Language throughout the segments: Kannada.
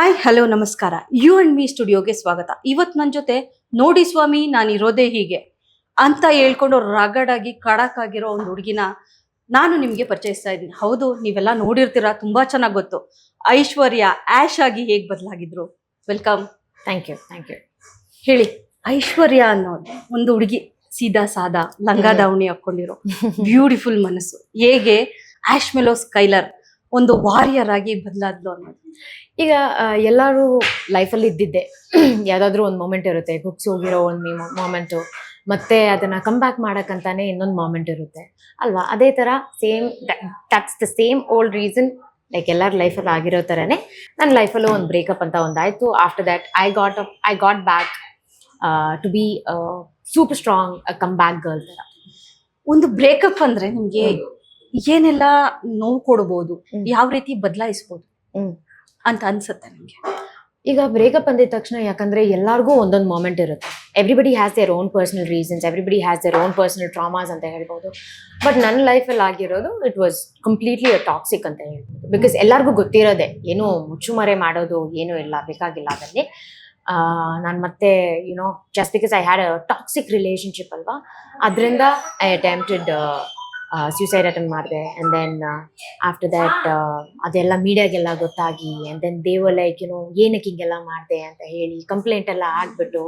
ಹಾಯ್ ಹಲೋ ನಮಸ್ಕಾರ. ಯು ಅಂಡ್ ಮೀ ಸ್ಟುಡಿಯೋಗೆ ಸ್ವಾಗತ. ಇವತ್ತು ನನ್ನ ಜೊತೆ ನೋಡಿ ಸ್ವಾಮಿ ನಾನಿರೋದೇ ಹೀಗೆ ಅಂತ ಹೇಳ್ಕೊಂಡು ರಗಡಾಗಿ ಖಡಕ್ ಆಗಿರೋ ಒಂದು ಹುಡುಗಿನ ನಾನು ನಿಮಗೆ ಪರಿಚಯಿಸ್ತಾ ಇದ್ದೀನಿ. ಹೌದು, ನೀವೆಲ್ಲ ನೋಡಿರ್ತೀರಾ, ತುಂಬಾ ಚೆನ್ನಾಗಿ ಗೊತ್ತು. ಐಶ್ವರ್ಯ ಆಶ್ ಆಗಿ ಹೇಗೆ ಬದಲಾಗಿದ್ರು. ವೆಲ್ಕಮ್. Thank you. ಹೇಳಿ, ಐಶ್ವರ್ಯ ಅನ್ನೋದು ಒಂದು ಹುಡುಗಿ, ಸೀದಾ ಸಾದಾ ಲಂಗ ದಾವಣಿ ಹಾಕೊಂಡಿರೋ ಬ್ಯೂಟಿಫುಲ್ ಮನಸ್ಸು, ಹೇಗೆ ಆಶ್ ಮೆಲೋ ಸ್ಕೈಲರ್ ಒಂದು ವಾರಿಯರ್ ಆಗಿ ಬದಲಾದ್ಲು ಅನ್ನೋದು. ಈಗ ಎಲ್ಲರೂ ಲೈಫಲ್ಲಿ ಇದ್ದಿದ್ದೆ ಯಾವುದಾದ್ರೂ ಒಂದು ಮೂಮೆಂಟ್ ಇರುತ್ತೆ, ಕುಗ್ಸಿ ಹೋಗಿರೋ ಒಂದು ಮೂಮೆಂಟು, ಮತ್ತೆ ಅದನ್ನ ಕಮ್ ಬ್ಯಾಕ್ ಮಾಡಕ್ಕಂತಾನೆ ಇನ್ನೊಂದು ಮೂಮೆಂಟ್ ಇರುತ್ತೆ ಅಲ್ವಾ. ಅದೇ ಥರ same that's the same old reason. Like ಎಲ್ಲರ ಲೈಫಲ್ಲಿ ಆಗಿರೋ ಥರನೇ ನನ್ನ ಲೈಫಲ್ಲೂ ಒಂದು ಬ್ರೇಕಪ್ ಅಂತ ಒಂದಾಯ್ತು. After that I got back to be super strong come back girl ಥರ. ಒಂದು ಬ್ರೇಕಪ್ ಅಂದ್ರೆ ನಿಮ್ಗೆ ಏನೆಲ್ಲ ನೋವು ಕೊಡ್ಬೋದು, ಯಾವ ರೀತಿ ಬದಲಾಯಿಸ್ಬೋದು ಅಂತ ಅನ್ಸುತ್ತೆ ನಿಮ್ಗೆ? ಈಗ ಬ್ರೇಕಪ್ ಅಂದಿದ ತಕ್ಷಣ, ಯಾಕಂದ್ರೆ ಎಲ್ಲರಿಗೂ ಒಂದೊಂದು ಮೂಮೆಂಟ್ ಇರುತ್ತೆ. Everybody has their own personal reasons, everybody has their own personal traumas ಅಂತ ಹೇಳ್ಬೋದು. ಬಟ್ ನನ್ನ ಲೈಫಲ್ಲಿ ಆಗಿರೋದು ಇಟ್ ವಾಸ್ ಕಂಪ್ಲೀಟ್ಲಿ ಟಾಕ್ಸಿಕ್ ಅಂತ ಹೇಳ್ಬೋದು. ಬಿಕಾಸ್ ಎಲ್ಲರಿಗೂ ಗೊತ್ತಿರೋದೆ, ಏನು ಮುಚ್ಚುಮರೆ ಮಾಡೋದು ಏನೂ ಇಲ್ಲ, ಬೇಕಾಗಿಲ್ಲ ಅದರಲ್ಲಿ. ನಾನು ಮತ್ತೆ YONO just because I had a toxic relationship ಅಲ್ವಾ, ಅದರಿಂದ ಐ ಅಟೆಂಪ್ಟೆಡ್ ಸ್ಯೂಸೈಡ್ ಅಟೆಂಪ್ಟ್ ಮಾಡಿದೆ. ಆ್ಯಂಡ್ ದೆನ್ ಆಫ್ಟರ್ ದ್ಯಾಟ್ ಅದೆಲ್ಲ ಮೀಡಿಯಾಗೆಲ್ಲ ಗೊತ್ತಾಗಿ, ಆ್ಯಂಡ್ ದೆನ್ ದೇವರ್ ಲೈಕ್ ಯುನೋ ಏನಕ್ಕೆ ಹಿಂಗೆಲ್ಲ ಮಾಡಿದೆ ಅಂತ ಹೇಳಿ ಕಂಪ್ಲೇಂಟ್ ಎಲ್ಲ ಆಗ್ಬಿಟ್ಟು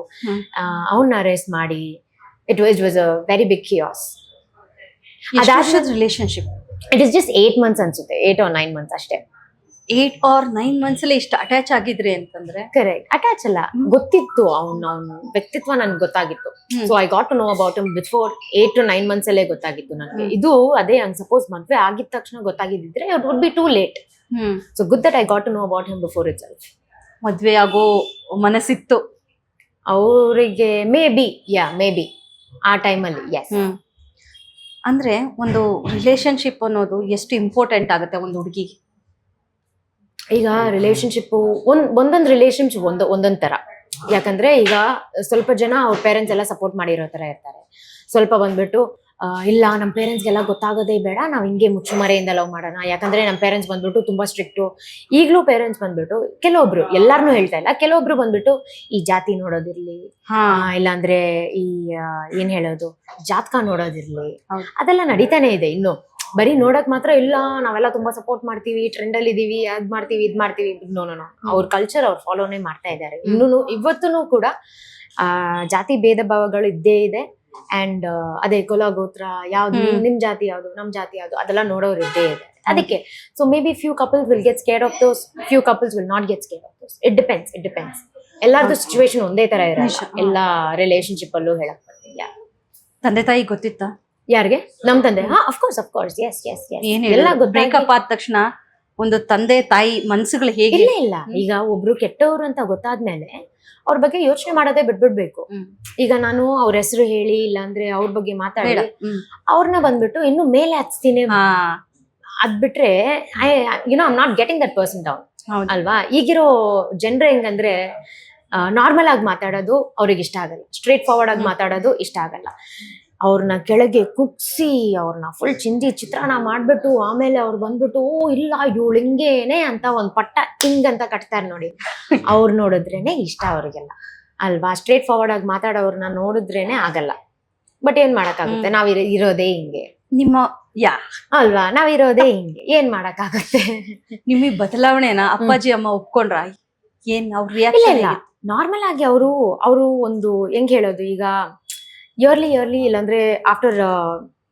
ಅವನ್ನ ಅರೆಸ್ಟ್ ಮಾಡಿ, it was a very big chaos. Relationship it is just 8 months ಅನ್ಸುತ್ತೆ, 8 or 9 months ಅಷ್ಟೇ. 8 or 9 months ಅಲ್ಲಿ ಇಷ್ಟು ಅಟ್ಯಾಚ್ ಆಗಿದ್ರಿ ಅಂತಂದ್ರೆ? ಕರೆಕ್ಟ್, ಅಟ್ಯಾಚ್ ಅಲ್ಲ, ಗೊತ್ತಿತ್ತು, ಅವ್ನ ವ್ಯಕ್ತಿತ್ವ ನನ್ಗೆ ಗೊತ್ತಾಗಿತ್ತು. So I got to know about him before 8 to 9 months ಅಲ್ಲೇ ಗೊತ್ತಾಗಿತ್ತು ನನಗೆ. ಇದು ಅದೇ ಹಂಗ್ ಸಪೋಸ್ ಮದ್ವೆ ಆಗಿದ ತಕ್ಷಣ ಗೊತ್ತಾಗಿದ್ದಿದ್ರೆ it would be too late. So good that I got to know about him before itself. ಮದ್ವೆ ಆಗೋ ಮನಸ್ಸಿತ್ತು ಅವರಿಗೆ, ಮೇ ಬಿ ಆ ಟೈಮಲ್ಲಿ. ಎಸ್, ಅಂದ್ರೆ ಒಂದು ರಿಲೇಶನ್ಶಿಪ್ ಅನ್ನೋದು ಎಷ್ಟು ಇಂಪಾರ್ಟೆಂಟ್ ಆಗುತ್ತೆ ಒಂದು ಹುಡುಗಿಗೆ? ಈಗ ರಿಲೇಶನ್ಶಿಪ್ಪು ಒಂದೊಂದು ರಿಲೇಶನ್ಶಿಪ್ ಒಂದೊಂದು ಥರ. ಯಾಕಂದ್ರೆ ಈಗ ಸ್ವಲ್ಪ ಜನ ಅವ್ರ ಪೇರೆಂಟ್ಸ್ ಎಲ್ಲ ಸಪೋರ್ಟ್ ಮಾಡಿರೋ ಥರ ಇರ್ತಾರೆ. ಸ್ವಲ್ಪ ಬಂದ್ಬಿಟ್ಟು ಇಲ್ಲ, ನಮ್ಮ ಪೇರೆಂಟ್ಸ್ಗೆಲ್ಲ ಗೊತ್ತಾಗೋದೇ ಬೇಡ, ನಾವು ಹಿಂಗೆ ಮುಚ್ಚುಮರೆಯಿಂದ ಲವ್ ಮಾಡೋಣ. ಯಾಕಂದ್ರೆ ನಮ್ಮ ಪೇರೆಂಟ್ಸ್ ಬಂದ್ಬಿಟ್ಟು ತುಂಬಾ ಸ್ಟ್ರಿಕ್ಟು. ಈಗಲೂ ಪೇರೆಂಟ್ಸ್ ಬಂದ್ಬಿಟ್ಟು ಕೆಲವೊಬ್ರು, ಎಲ್ಲಾರನ್ನೂ ಹೇಳ್ತಾ ಇಲ್ಲ, ಕೆಲವೊಬ್ರು ಬಂದ್ಬಿಟ್ಟು ಈ ಜಾತಿ ನೋಡೋದಿರ್ಲಿ, ಇಲ್ಲಾಂದ್ರೆ ಈ ಏನ್ ಹೇಳೋದು ಜಾತಕ ನೋಡೋದಿರ್ಲಿ, ಅದೆಲ್ಲ ನಡೀತಾನೆ ಇದೆ ಇನ್ನು. ಬರೀ ನೋಡಕ್ ಮಾತ್ರ ಇಲ್ಲ, ನಾವೆಲ್ಲ ತುಂಬಾ ಸಪೋರ್ಟ್ ಮಾಡ್ತೀವಿ, ಟ್ರೆಂಡ್ ಅಲ್ಲಿ ಇದೀವಿ, ಅದ್ ಮಾಡ್ತೀವಿ, ಇದ್ ಮಾಡ್ತೀವಿ. ನೋ, ಅವ್ರ ಕಲ್ಚರ್ ಅವ್ರು ಫಾಲೋನೇ ಮಾಡ್ತಾ ಇದ್ದಾರೆ ಇನ್ನೂ ಇವತ್ತೂ ಕೂಡ. ಜಾತಿ ಭೇದ ಭಾವಗಳು ಇದ್ದೇ ಇದೆ. ಅಂಡ್ ಅದೇ ಕುಲ ಗೋತ್ರ ಯಾವ್ದು, ನಿಮ್ ಜಾತಿ ಯಾವ್ದು, ನಮ್ ಜಾತಿ ಯಾವ್ದು, ಅದೆಲ್ಲ ನೋಡೋರು ಇದ್ದೇ ಇದೆ. ಅದಕ್ಕೆ so may be few couples will get scared of those, few couples will not get scared of those. It depends. ಎಲ್ಲಾರ್ದು ಸಿಚುವೇಶನ್ ಒಂದೇ ತರ ಇರಲ್ಲ ಎಲ್ಲಾ ರಿಲೇಶನ್ಶಿಪ್ ಅಲ್ಲೂ. ಹೇಳಕ್ ಬರ್ತಿಲ್ಲ. ತಂದೆ ತಾಯಿ ಗೊತ್ತಿತ್ತಾ? ಯಾರಿಗೆ? ನಮ್ ತಂದೆ? ಅಫ್ಕೋರ್ಸ್. ಎಸ್. ಎಲ್ಲ ಬ್ರೇಕಪ್ ಆದ ತಕ್ಷಣ ಒಂದು ತಂದೆ ತಾಯಿ ಮನ್ಸುಗಳು ಹೇಗೆ? ಇಲ್ಲ, ಈಗ ಒಬ್ರು ಕೆಟ್ಟವ್ರು ಅಂತ ಗೊತ್ತಾದ್ಮೇಲೆ ಅವ್ರ ಬಗ್ಗೆ ಯೋಚನೆ ಮಾಡೋದೇ ಬಿಟ್ಬಿಡ್ಬೇಕು. ಈಗ ನಾನು ಅವ್ರ ಹೆಸರು ಹೇಳಿ, ಇಲ್ಲಾಂದ್ರೆ ಅವ್ರ ಬಗ್ಗೆ ಮಾತಾಡಿ ಅವ್ರನ್ನ ಬಂದ್ಬಿಟ್ಟು ಇನ್ನು ಮೇಲೆ ಹಚ್ತೀನಿ ಅದ್ ಬಿಟ್ರೆ I am not getting that person down ಅಲ್ವಾ. ಈಗಿರೋ ಜನರು ಹೆಂಗಂದ್ರೆ ನಾರ್ಮಲ್ ಆಗಿ ಮಾತಾಡೋದು ಅವ್ರಿಗೆ ಇಷ್ಟ ಆಗಲ್ಲ, ಸ್ಟ್ರೇಟ್ ಫಾರ್ವರ್ಡ್ ಆಗಿ ಮಾತಾಡೋದು ಇಷ್ಟ ಆಗಲ್ಲ. ಅವ್ರನ್ನ ಕೆಳಗೆ ಕುಗ್ಸಿ, ಅವ್ರನ್ನ ಫುಲ್ ಚಿತ್ರಾನ್ನ ಮಾಡ್ಬಿಟ್ಟು ಆಮೇಲೆ ಅವ್ರು ಬಂದ್ಬಿಟ್ಟು ಇಲ್ಲ ಇವಳು ಹಿಂಗೇನೆ ಅಂತ ಒಂದ್ ಪಟ್ಟ ಹಿಂಗಂತ ಕಟ್ತಾರೆ ನೋಡಿ, ಅವ್ರು ನೋಡಿದ್ರೇನೆ ಇಷ್ಟ ಅವ್ರಿಗೆಲ್ಲ ಅಲ್ವಾ. ಸ್ಟ್ರೇಟ್ ಫಾರ್ವರ್ಡ್ ಆಗಿ ಮಾತಾಡೋರ್ನ ನೋಡಿದ್ರೇನೆ ಆಗಲ್ಲ. ಬಟ್ ಏನ್ ಮಾಡಕ್ಕಾಗುತ್ತೆ, ನಾವ್ ಇರೋದೇ ಹಿಂಗೆ ನಿಮ್ಮ ಅಲ್ವಾ, ನಾವಿರೋದೇ ಹಿಂಗೆ, ಏನ್ ಮಾಡಕ್ಕಾಗುತ್ತೆ? ನಿಮಗ್ ಬದಲಾವಣೆನ ಅಪ್ಪಾಜಿ ಅಮ್ಮ ಒಪ್ಕೊಂಡ್ರ? ಏನ್ ಅವ್ರ ರಿಯಾಕ್ಷನ್? ಇಲ್ಲ, ನಾರ್ಮಲ್ ಆಗಿ ಅವರು ಒಂದು ಹೆಂಗ್ ಹೇಳೋದು, ಈಗ ಇಯರ್ಲಿ ಇಲ್ಲಾಂದ್ರೆ ಆಫ್ಟರ್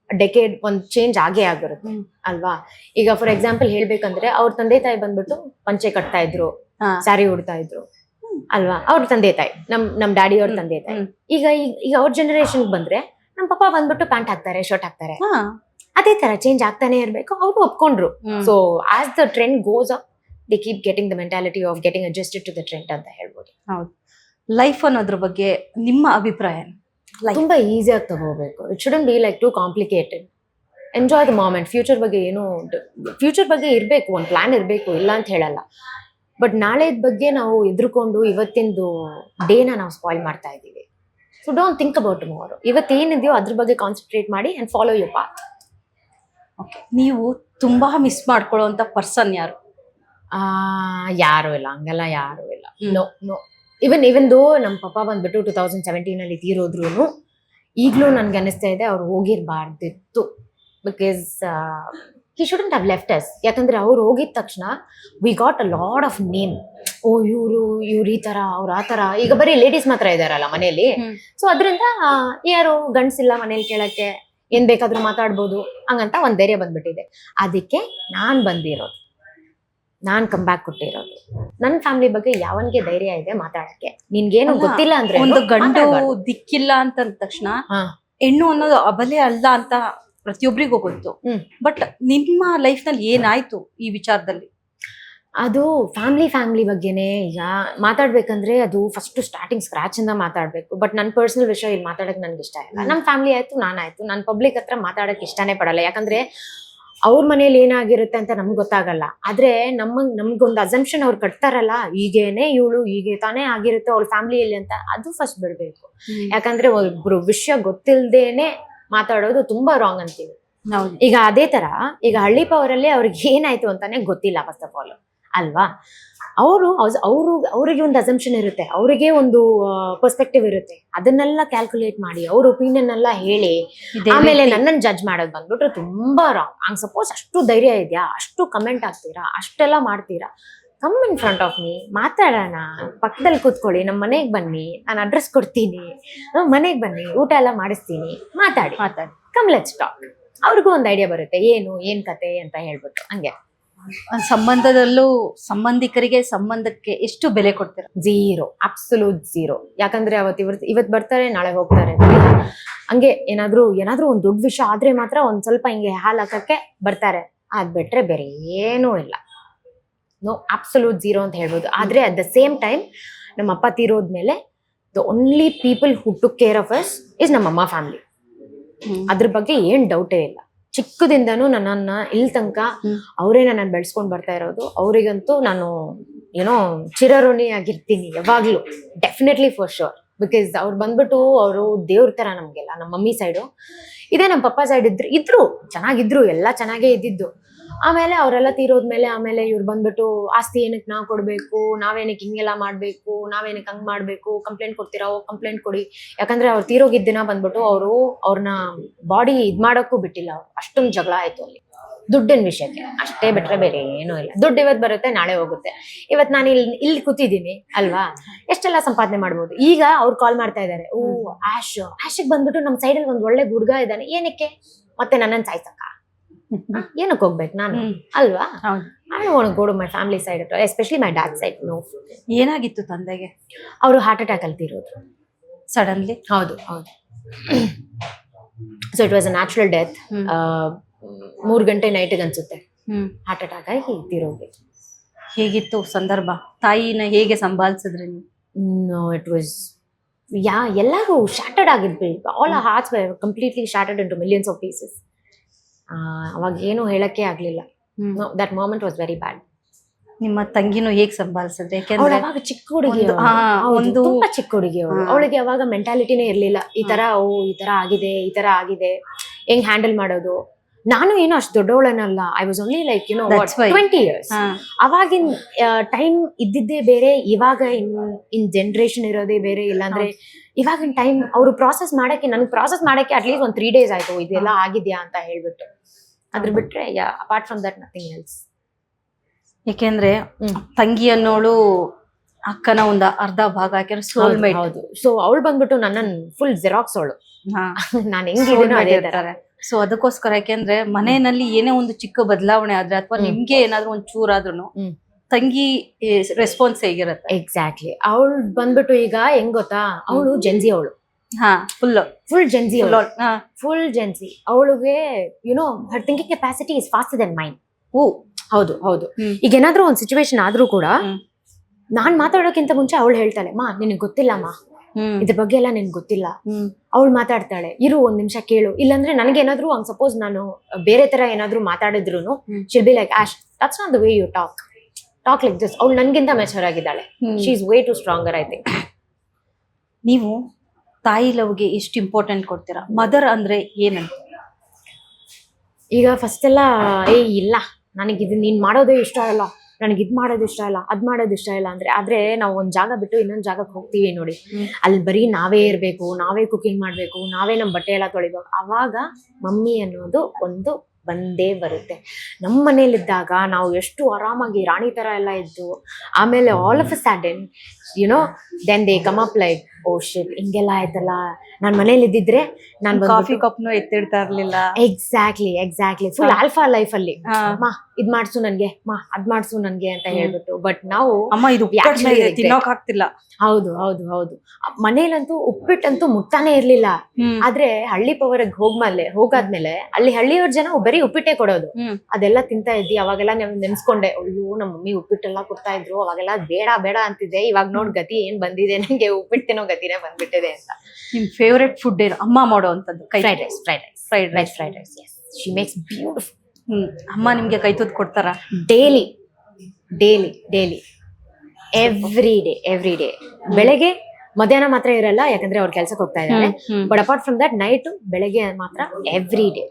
ಡೆಕೇಡ್ ಒಂದು ಚೇಂಜ್ ಆಗೇ ಆಗಿರುತ್ತೆ ಅಲ್ವಾ. ಈಗ ಫಾರ್ ಎಕ್ಸಾಂಪಲ್ ಹೇಳ್ಬೇಕಂದ್ರೆ, ಅವ್ರ ತಂದೆ ತಾಯಿ ಬಂದ್ಬಿಟ್ಟು ಪಂಚೆ ಕಟ್ತಾ ಇದ್ರು, ಸ್ಯಾರಿ ಉಡ್ತಾ ಇದ್ರು ಅಲ್ವಾ. ಅವ್ರ ತಂದೆ ತಾಯಿ, ನಮ್ ಡ್ಯಾಡಿ ಅವ್ರ ತಂದೆ ತಾಯಿ. ಈಗ ಅವ್ರ ಜನರೇಷನ್ ಬಂದ್ರೆ ನಮ್ ಪಪ್ಪ ಬಂದ್ಬಿಟ್ಟು ಪ್ಯಾಂಟ್ ಹಾಕ್ತಾರೆ, ಶರ್ಟ್ ಹಾಕ್ತಾರೆ. ಅದೇ ತರ ಚೇಂಜ್ ಆಗ್ತಾನೆ ಇರ್ಬೇಕು. ಅವ್ರು ಒಪ್ಕೊಂಡ್ರು. So as the trend goes up, they keep getting the mentality of getting adjusted to the trend ಅಂತ ಹೇಳ್ಬೋದು. ಹೌದು. ಲೈಫ್ ಅನ್ನೋದ್ರ ಬಗ್ಗೆ ನಿಮ್ಮ ಅಭಿಪ್ರಾಯ? ತುಂಬಾ ಈಸಿಯಾಗಿ ತಗೋಬೇಕು. It shouldn't be like too complicated. Enjoy the moment. Future ಬಗ್ಗೆ ಇರಬೇಕು, ಒಂದು ಪ್ಲಾನ್ ಇರಬೇಕು, ಇಲ್ಲ ಅಂತ ಹೇಳಲ್ಲ. ಬಟ್ ನಾಳೆದ ಬಗ್ಗೆ ನಾವು ಎದುರ್ಕೊಂಡು ಇವತ್ತಿಂದು ಡೇನ ನಾವು ಸ್ಪಾಯ್ಲ್ ಮಾಡ್ತಾ ಇದ್ದೀವಿ. So don't think about tomorrow. ಇವತ್ತೇನಿದೆಯೋ ಅದ್ರ ಬಗ್ಗೆ ಕಾನ್ಸಂಟ್ರೇಟ್ ಮಾಡಿ and follow your path. Okay, ನೀವು ತುಂಬಾ ಮಿಸ್ ಮಾಡ್ಕೊಳ್ಳುವಂತ ಪರ್ಸನ್ ಯಾರು? ಯಾರು ಇಲ್ಲ, ಹಂಗೆಲ್ಲ ಯಾರು ಇಲ್ಲ. ಹ್ಮ್. No no. ಇವನ್ ದೋ ನಮ್ಮ ಪಪ್ಪ ಬಂದ್ಬಿಟ್ಟು 2017 ತೀರೋದ್ರು ಈಗ್ಲೂ ನನ್ಗೆ ಅನಿಸ್ತಾ ಇದೆ ಅವ್ರು ಹೋಗಿರ್ಬಾರ್ದಿತ್ತು. Because he shouldn't have left us. ಯಾಕಂದ್ರೆ ಅವ್ರು ಹೋಗಿದ ತಕ್ಷಣ we got a lot of name. Oh ಇವ್ರು ಈ ತರ, ಅವ್ರು ಆ ತರ. ಈಗ ಬರೀ ಲೇಡೀಸ್ ಮಾತ್ರ ಇದಾರಲ್ಲ ಮನೇಲಿ. ಸೊ ಅದರಿಂದ ಯಾರು ಗಂಡ್ಸಿಲ್ಲ ಮನೇಲಿ ಕೇಳಕ್ಕೆ, ಏನ್ ಬೇಕಾದ್ರೂ ಮಾತಾಡ್ಬೋದು ಹಂಗಂತ ಒಂದ್ ಧೈರ್ಯ ಬಂದ್ಬಿಟ್ಟಿದೆ. ಅದಕ್ಕೆ ನಾನ್ ಬಂದಿರೋದು, ನಾನ್ ಕಂಬ್ಯಾಕ್ ಕೊಟ್ಟಿರೋದು. ನನ್ನ ಫ್ಯಾಮಿಲಿ ಬಗ್ಗೆ ಯಾವನ್ಗೆ ಧೈರ್ಯ ಇದೆ ಮಾತಾಡಕ್ಕೆ? ನಿನ್ಗೇನು ಅಲ್ಲ, ಗೊತ್ತಿಲ್ಲ ಅಂದ್ರೆ ಒಂದು ಗಂಡು ದಿಕ್ಕಿಲ್ಲ ಅಂತ ಅಂದ ತಕ್ಷಣ ಹಾ. ಹೆಣ್ಣು ಅನ್ನೋದು ಅಬಲೆ ಅಲ್ಲ ಅಂತ ಪ್ರತಿಯೊಬ್ಬರಿಗೂ ಗೊತ್ತು. ಬಟ್ ನಿಮ್ಮ ಲೈಫ್ ನಲ್ಲಿ ಏನಾಯ್ತು ಈ ವಿಚಾರದಲ್ಲಿ? ಅದು ಫ್ಯಾಮಿಲಿ ಬಗ್ಗೆನೆ. ಈಗ ಮಾತಾಡ್ಬೇಕಂದ್ರೆ ಅದು ಫಸ್ಟ್ ಸ್ಟಾರ್ಟಿಂಗ್ ಸ್ಕ್ರಾಚ್ ಇಂದ ಮಾತಾಡ್ಬೇಕು. ಬಟ್ ನನ್ನ ಪರ್ಸನಲ್ ವಿಷಯ ಇಲ್ಲಿ ಮಾತಾಡಕ್ ನನ್ಗೆ ಇಷ್ಟ ಇಲ್ಲ. ನಮ್ಮ ಫ್ಯಾಮಿಲಿ ಆಯ್ತು, ನಾನಾಯ್ತು, ನಾನು ಪಬ್ಲಿಕ್ ಹತ್ರ ಮಾತಾಡಕ್ ಇಷ್ಟನೇ ಪಡಲ್ಲ. ಯಾಕಂದ್ರೆ ಅವ್ರ ಮನೇಲಿ ಏನಾಗಿರುತ್ತೆ ಅಂತ ನಮ್ಗೆ ಗೊತ್ತಾಗಲ್ಲ. ಆದ್ರೆ ನಮ್ಗೊಂದು ಅಸಂಪ್ಷನ್ ಅವ್ರು ಕಟ್ತಾರಲ್ಲ, ಈಗೇನೆ ಇವಳು ಹೀಗೆ ತಾನೇ ಆಗಿರುತ್ತೆ ಅವ್ಳ ಫ್ಯಾಮಿಲಿಯಲ್ಲಿ ಅಂತ, ಅದು ಫಸ್ಟ್ ಬಿಡ್ಬೇಕು. ಯಾಕಂದ್ರೆ ಒಬ್ರು ವಿಷಯ ಗೊತ್ತಿಲ್ದೇನೆ ಮಾತಾಡೋದು ತುಂಬಾ ರಾಂಗ್ ಅಂತೀವಿ. ಈಗ ಅದೇ ತರ ಈಗ ಹಳ್ಳಿ ಪವರಲ್ಲಿ ಅವ್ರಿಗೆ ಏನಾಯ್ತು ಅಂತಾನೆ ಗೊತ್ತಿಲ್ಲ ಫಸ್ಟ್ ಆಫ್ ಆಲ್ ಅಲ್ವಾ. ಅವ್ರಿಗೆ ಒಂದು ಅಸಂಪ್ಷನ್ ಇರುತ್ತೆ, ಅವರಿಗೆ ಒಂದು ಪರ್ಸ್ಪೆಕ್ಟಿವ್ ಇರುತ್ತೆ. ಅದನ್ನೆಲ್ಲ ಕ್ಯಾಲ್ಕುಲೇಟ್ ಮಾಡಿ ಅವ್ರ ಒಪಿನಿಯನ್ ಎಲ್ಲ ಹೇಳಿ ಆಮೇಲೆ ನನ್ನನ್ನು ಜಡ್ಜ್ ಮಾಡೋದು ಬಂದ್ಬಿಟ್ರೆ ತುಂಬಾ ರಾಂಗ್. ಹಂಗ್ ಸಪೋಸ್ ಅಷ್ಟು ಧೈರ್ಯ ಇದೆಯಾ, ಅಷ್ಟು ಕಮೆಂಟ್ ಆಗ್ತೀರಾ, ಅಷ್ಟೆಲ್ಲ ಮಾಡ್ತೀರಾ, come in front of me, ಮಾತಾಡೋಣ, ಪಕ್ಕದಲ್ಲಿ ಕೂತ್ಕೊಳ್ಳಿ, ನಮ್ಮ ಮನೆಗೆ ಬನ್ನಿ, ನಾನು ಅಡ್ರೆಸ್ ಕೊಡ್ತೀನಿ, ಮನೆಗೆ ಬನ್ನಿ, ಊಟ ಎಲ್ಲ ಮಾಡಿಸ್ತೀನಿ, ಮಾತಾಡಿ ಕಮ್ ಲೆಟ್ಸ್ ಟಾಕ್. ಅವ್ರಿಗೂ ಒಂದು ಐಡಿಯಾ ಬರುತ್ತೆ ಏನ್ ಕತೆ ಅಂತ ಹೇಳ್ಬಿಟ್ಟು. ಹಂಗೆ ಸಂಬಂಧದಲ್ಲೂ ಸಂಬಂಧಿಕರಿಗೆ ಸಂಬಂಧಕ್ಕೆ ಎಷ್ಟು ಬೆಲೆ ಕೊಡ್ತೀರಾ? Zero, absolute zero. ಯಾಕಂದ್ರೆ ಇವತ್ತು ಬರ್ತಾರೆ, ನಾಳೆ ಹೋಗ್ತಾರೆ. ಹಂಗೆ ಏನಾದ್ರೂ ಒಂದು ದೊಡ್ಡ ವಿಷಯ ಆದ್ರೆ ಮಾತ್ರ ಒಂದ್ ಸ್ವಲ್ಪ ಹಿಂಗೆ ಹಾಲ್ ಹಾಕಕ್ಕೆ ಬರ್ತಾರೆ. ಅದ್ ಬಿಟ್ರೆ ಬೇರೆ ಏನೂ ಇಲ್ಲ. ನೋ, ಅಬ್ಸಲ್ಯೂಟ್ ಝೀರೋ ಅಂತ ಹೇಳ್ಬೋದು. ಆದ್ರೆ ಅಟ್ ದ ಸೇಮ್ ಟೈಮ್ ನಮ್ಮ ಅಪ್ಪ ತೀರೋದ್ಮೇಲೆ the only people who took care of us is ನಮ್ಮ ಅಮ್ಮ ಫ್ಯಾಮಿಲಿ. ಅದ್ರ ಬಗ್ಗೆ ಏನ್ ಡೌಟೇ ಇಲ್ಲ. ಚಿಕ್ಕದಿಂದನೂ ನನ್ನನ್ನ ಇಲ್ಲಿ ತನಕ ಅವರೇ ನನ್ನನ್ನು ಬೆಳೆಸ್ಕೊಂಡ್ ಬರ್ತಾ ಇರೋದು. ಅವರಿಗಂತೂ ನಾನು ಏನೋ ಚಿರಋಣಿ ಆಗಿರ್ತೀನಿ ಯಾವಾಗ್ಲೂ, ಡೆಫಿನೆಟ್ಲಿ ಫಾರ್ ಶೋರ್. ಬಿಕಾಸ್ ಅವ್ರು ಬಂದ್ಬಿಟ್ಟು ಅವರು ದೇವ್ರ ತರ ನಮ್ಗೆಲ್ಲ. ನಮ್ಮ ಮಮ್ಮಿ ಸೈಡು ಇದೇ, ನಮ್ಮ ಪಪ್ಪ ಸೈಡ್ ಇದ್ರು ಚೆನ್ನಾಗಿದ್ರು, ಎಲ್ಲ ಚೆನ್ನಾಗೇ ಇದ್ದಿದ್ದು. ಆಮೇಲೆ ಅವರೆಲ್ಲ ತೀರೋದ್ಮೇಲೆ ಆಮೇಲೆ ಇವ್ರು ಬಂದ್ಬಿಟ್ಟು ಆಸ್ತಿ ಏನಕ್ಕೆ ನಾವು ಕೊಡ್ಬೇಕು, ನಾವೇನಕ್ಕೆ ಹಿಂಗೆಲ್ಲ ಮಾಡ್ಬೇಕು, ನಾವೇನಕ್ಕೆ ಹಂಗ್ ಮಾಡ್ಬೇಕು, ಕಂಪ್ಲೇಂಟ್ ಕೊಡ್ತೀರಾ, ಕಂಪ್ಲೇಂಟ್ ಕೊಡಿ. ಯಾಕಂದ್ರೆ ಅವ್ರು ತೀರೋಗಿದ್ದ ದಿನ ಬಂದ್ಬಿಟ್ಟು ಅವ್ರನ್ನ ಬಾಡಿ ಇದ್ ಮಾಡೋಕ್ಕೂ ಬಿಟ್ಟಿಲ್ಲ. ಅವ್ರು ಅಷ್ಟೊಂದು ಜಗಳ ಆಯ್ತು ಅಲ್ಲಿ ದುಡ್ಡಿನ ವಿಷಯಕ್ಕೆ, ಅಷ್ಟೇ ಬಿಟ್ರೆ ಬೇರೆ ಏನೂ ಇಲ್ಲ. ದುಡ್ಡು ಇವತ್ತು ಬರುತ್ತೆ, ನಾಳೆ ಹೋಗುತ್ತೆ. ಇವತ್ತು ನಾನು ಇಲ್ಲಿ ಕೂತಿದ್ದೀನಿ ಅಲ್ವಾ, ಎಷ್ಟೆಲ್ಲ ಸಂಪಾದನೆ ಮಾಡ್ಬೋದು. ಈಗ ಅವ್ರು ಕಾಲ್ ಮಾಡ್ತಾ ಇದ್ದಾರೆ, ಓ ಆಶಿಗೆ ಬಂದ್ಬಿಟ್ಟು ನಮ್ಮ ಸೈಡಲ್ಲಿ ಒಂದು ಒಳ್ಳೆ ಹುಡುಗ ಇದ್ದಾನೆ, ಏನಕ್ಕೆ ಮತ್ತೆ ನನ್ನನ್ನು ಸಾಯ್ಸಕ್ಕ, ಏನಕ್ಕೆ ಹೋಗ್ಬೇಕು ನಾನು ಅಲ್ವಾ. I want to go to my family side, especially my dad side. No. ಏನಾಗಿತ್ತು ತಂದೆಗೆ? ಅವರು ಹಾರ್ಟ್ ಅಟ್ಯಾಕ್ ಅಲ್ಲಿ ತೀರೋದು ಸಡನ್ಲಿ. ಹೌದು. So it was a natural death. 3 ಗಂಟೆ ನೈಟ್ಗೆ ಅನ್ಸುತ್ತೆ ಹಾರ್ಟ್ ಅಟ್ಯಾಕ್ ಆಗಿ ತೀರೋಗಿ. ಹೇಗಿತ್ತು ಸಂದರ್ಭ? ತಾಯಿನ ಹೇಗೆ ಸಂಭಾಳಿಸಿದ್ರಿ ನೀವು? ನೋ, ಇಟ್ ವಾಸ್ ಎಲ್ಲರೂ ಶಾಟರ್ಡ್ ಆಗಿದ್ವಿ. All our hearts were completely shattered into millions of pieces. ಅವಾಗ ಏನು ಹೇಳಕ್ಕೆ ಆಗ್ಲಿಲ್ಲ. That moment was very bad. ನಿಮ್ಮ ತಂಗಿನೂ ಹೇಗ್ ಸಂಭಾಳಿಸಿದ್ರೆ? ಯಾಕೆಂದ್ರೆ ಅವಾಗ ಚಿಕ್ಕ ಹುಡುಗಿ, ಒಂದು ತುಂಬಾ ಚಿಕ್ಕ ಹುಡುಗಿ ಅವಳಿಗೆ ಅವಾಗ ಮೆಂಟಾಲಿಟಿನೇ ಇರ್ಲಿಲ್ಲ. ಈ ತರ ಈ ತರ ಆಗಿದೆ, ಹೆಂಗ್ ಹ್ಯಾಂಡಲ್ ಮಾಡೋದು. ನಾನು ಏನೋ ಅಷ್ಟು ದೊಡ್ಡವಳನ್ನಲ್ಲ. I was only like 20 years. ಅವಾಗಿನ ಟೈಮ್ ಇದ್ದಿದ್ದೇ ಬೇರೆ, ಇವಾಗ ಇನ್ ಜನರೇಷನ್ ಇರೋದೇ ಬೇರೆ. ಇಲ್ಲಾಂದ್ರೆ ಇವಾಗಿನ ಟೈಮ್ ಅವರು ನನ್ಗೆ ಪ್ರಾಸೆಸ್ ಮಾಡಕ್ಕೆ ಅಟ್ಲೀಸ್ಟ್ ಒಂದು 3 days ಆಯ್ತು ಇದೆಲ್ಲ ಆಗಿದ್ಯಾ ಅಂತ ಹೇಳ್ಬಿಟ್ಟು. ಅದ್ರ ಬಿಟ್ರೆ apart from that nothing else. ಯಾಕೆಂದ್ರೆ ತಂಗಿ ಅನ್ನೋಳು ಅಕ್ಕನ ಒಂದು ಅರ್ಧ ಭಾಗ, ಯಾಕೆಂದ್ರೆ ಸೋಲ್ಮೇಟ್. ಹೌದು. ಸೊ ಅವಳು ಬಂದ್ಬಿಟ್ಟು ನನ್ನನ್ ಫುಲ್ ಜೆರಾಕ್ಸ್ ಅವಳು. ನಾನು ಹೆಂಗಿದ್ದೀನೋ ಅದೇ ತರ. ಸೊ ಅದಕ್ಕೋಸ್ಕರ, ಯಾಕೆಂದ್ರೆ ಮನೆಯಲ್ಲಿ ಏನೇ ಒಂದು ಚಿಕ್ಕ ಬದಲಾವಣೆ ಆದ್ರೆ ಅಥವಾ ನಿಮ್ಗೆ ಏನಾದ್ರು ಒಂದ್ ಚೂರಾದ್ರೂ ತಂಗಿ ರೆಸ್ಪಾನ್ಸ್ ಹೇಗಿರುತ್ತೆ? ಎಕ್ಸಾಕ್ಟ್ಲಿ. ಅವಳು ಬಂದ್ಬಿಟ್ಟು ಈಗ ಹೆಂಗ್ ಗೊತ್ತಾ, ಅವಳು ಜೆನ್ಸಿ. ಅವಳು ಫುಲ್ ಜೆನ್ಸಿ. Full Gen Z. ಅವಳಿಗೆ her thinking capacity is faster than mind. ಹೌದು. ಈಗ ಏನಾದ್ರೂ ಒಂದ್ ಸಿಚುವೇಶನ್ ಆದ್ರೂ ಕೂಡ ನಾನ್ ಮಾತಾಡೋಕ್ಕಿಂತ ಮುಂಚೆ ಅವಳು ಹೇಳ್ತಾಳೆ, ಮಾ ನಿನಗ್ ಗೊತ್ತಿಲ್ಲಮ್ಮ, ಇದ್ರ ಬಗ್ಗೆ ಎಲ್ಲ ನಿನ್ಗೆ ಗೊತ್ತಿಲ್ಲ. ಅವಳು ಮಾತಾಡ್ತಾಳೆ, ಇರು 1 ನಿಮಿಷ ಕೇಳು. ಇಲ್ಲಾಂದ್ರೆ ನನಗೇನಾದ್ರೂ ಹಂಗ್ ಸಪೋಸ್ ನಾನು ಬೇರೆ ತರ ಏನಾದ್ರೂ ಮಾತಾಡಿದ್ರು she'll be like, Ash that's not the way you talk like this. ಅವಳು ನನ್ಗಿಂತ ಮೆಚೂರ್ ಆಗಿದ್ದಾಳೆ. She is way too stronger, I think. ನೀವು ತಾಯಿ ಲವ್ಗೆ ಎಷ್ಟು ಇಂಪಾರ್ಟೆಂಟ್ ಕೊಡ್ತೀರಾ? ಮದರ್ ಅಂದ್ರೆ ಏನಂತ? ಈಗ ಫಸ್ಟ್ ಎಲ್ಲ ಇಲ್ಲ ನನಗೆ ಇದು ನೀನ್ ಮಾಡೋದೇ ಇಷ್ಟ ಅಲ್ಲ, ನನಗೆ ಇದ್ ಮಾಡೋದು ಇಷ್ಟ ಇಲ್ಲ, ಅದ್ ಮಾಡೋದು ಇಷ್ಟ ಇಲ್ಲ ಅಂದ್ರೆ, ಆದ್ರೆ ನಾವು ಒಂದ್ ಜಾಗ ಬಿಟ್ಟು ಇನ್ನೊಂದ್ ಜಾಗಕ್ಕೆ ಹೋಗ್ತೀವಿ ನೋಡಿ, ಅಲ್ಲಿ ಬರೀ ನಾವೇ ಇರ್ಬೇಕು, ನಾವೇ ಕುಕಿಂಗ್ ಮಾಡ್ಬೇಕು, ನಾವೇ ನಮ್ ಬಟ್ಟೆ ಎಲ್ಲ ತೊಳಿಬೇಕು, ಅವಾಗ ಮಮ್ಮಿ ಅನ್ನೋದು ಒಂದು ಬಂದೇ ಬರುತ್ತೆ. ನಮ್ಮ ಮನೇಲಿದ್ದಾಗ ನಾವು ಎಷ್ಟು ಆರಾಮಾಗಿ ರಾಣಿ ತರ ಎಲ್ಲ ಇದ್ದು, ಆಮೇಲೆ all of a sudden you know then they come up like oh shit ಹಿಂಗೆಲ್ಲ ಆಯ್ತಲ್ಲ. ನಾನ್ ಮನೇಲಿ ಇದ್ದಿದ್ರೆ ನಾನ್ ಕಾಫಿ ಕಪ್ನು ಎತ್ತಿಡ್ತಾ ಇರ್ಲಿಲ್ಲ. ಎಕ್ಸಾಕ್ಟ್ಲಿ ಫುಲ್ ಆಲ್ಫಾ ಲೈಫ್ ಅಲ್ಲಿ ಮಾ ಇದ್ ಮಾಡ್ಸು ನನ್ಗೆ, ಮಾ ಅದ್ ಮಾಡ್ಸು ನನ್ಗೆ ಅಂತ ಹೇಳ್ಬಿಟ್ಟು. ಬಟ್ ನಾವು ಅಮ್ಮ ಇದು ತಿನ್ನೋಕ್ ಆಗ್ತಿಲ್ಲ. ಹೌದು ಮನೇಲಂತೂ ಉಪ್ಪಿಟ್ಟಂತೂ ಮುಟ್ತಾನೆ ಇರ್ಲಿಲ್ಲ. ಆದ್ರೆ ಹಳ್ಳಿ ಪವರ್ಗ್ ಹೋಗಾದ್ಮೇಲೆ ಅಲ್ಲಿ ಹಳ್ಳಿಯವ್ರ ಜನ ಬರೀ ಉಪ್ಪಿಟ್ಟೆ ಕೊಡೋದು. ಅದೆಲ್ಲ ತಿಂತಾ ಇದ್ದಿ. ಅವಾಗೆಲ್ಲ ನೆನ್ಸ್ಕೊಂಡೆ, ಅಯ್ಯೋ ನಮ್ಮ ಮಮ್ಮಿ ಉಪ್ಪಿಟ್ಟೆಲ್ಲ ಕೊಡ್ತಾ ಇದ್ರು, ಅವಾಗೆಲ್ಲ ಬೇಡ ಬೇಡ ಅಂತಿದ್ದೆ. ಇವಾಗ ನೋಡ್ ಗತಿ ಏನ್ ಬಂದಿದೆ, ನಂಗೆ ಉಪ್ಪಿಟ್ಟಿನೋ ಗತಿನೇ ಬಂದ್ಬಿಟ್ಟಿದೆ ಅಂತ. ನಿಮ್ ಫೇವ್ರೆಟ್ ಫುಡ್ ಏನು ಅಮ್ಮ ಮಾಡೋ ಅಂತದ್ದು? Fried rice. Yes, she makes beautiful. ಅಮ್ಮ ನಿಮ್ಗೆ ಕೈ ತುತ್ತು ಕೊಡ್ತಾರ? Daily every day. ಬೆಳಗ್ಗೆ ಮಧ್ಯಾಹ್ನ ಮಾತ್ರ ಇರಲ್ಲ, ಯಾಕಂದ್ರೆ ಅವ್ರ ಕೆಲ್ಸಕ್ಕೆ ಹೋಗ್ತಾ ಇದ್ದಾರೆ. But apart from that night ಬೆಳಗ್ಗೆ ಮಾತ್ರ ಎವ್ರಿ ಡೇ.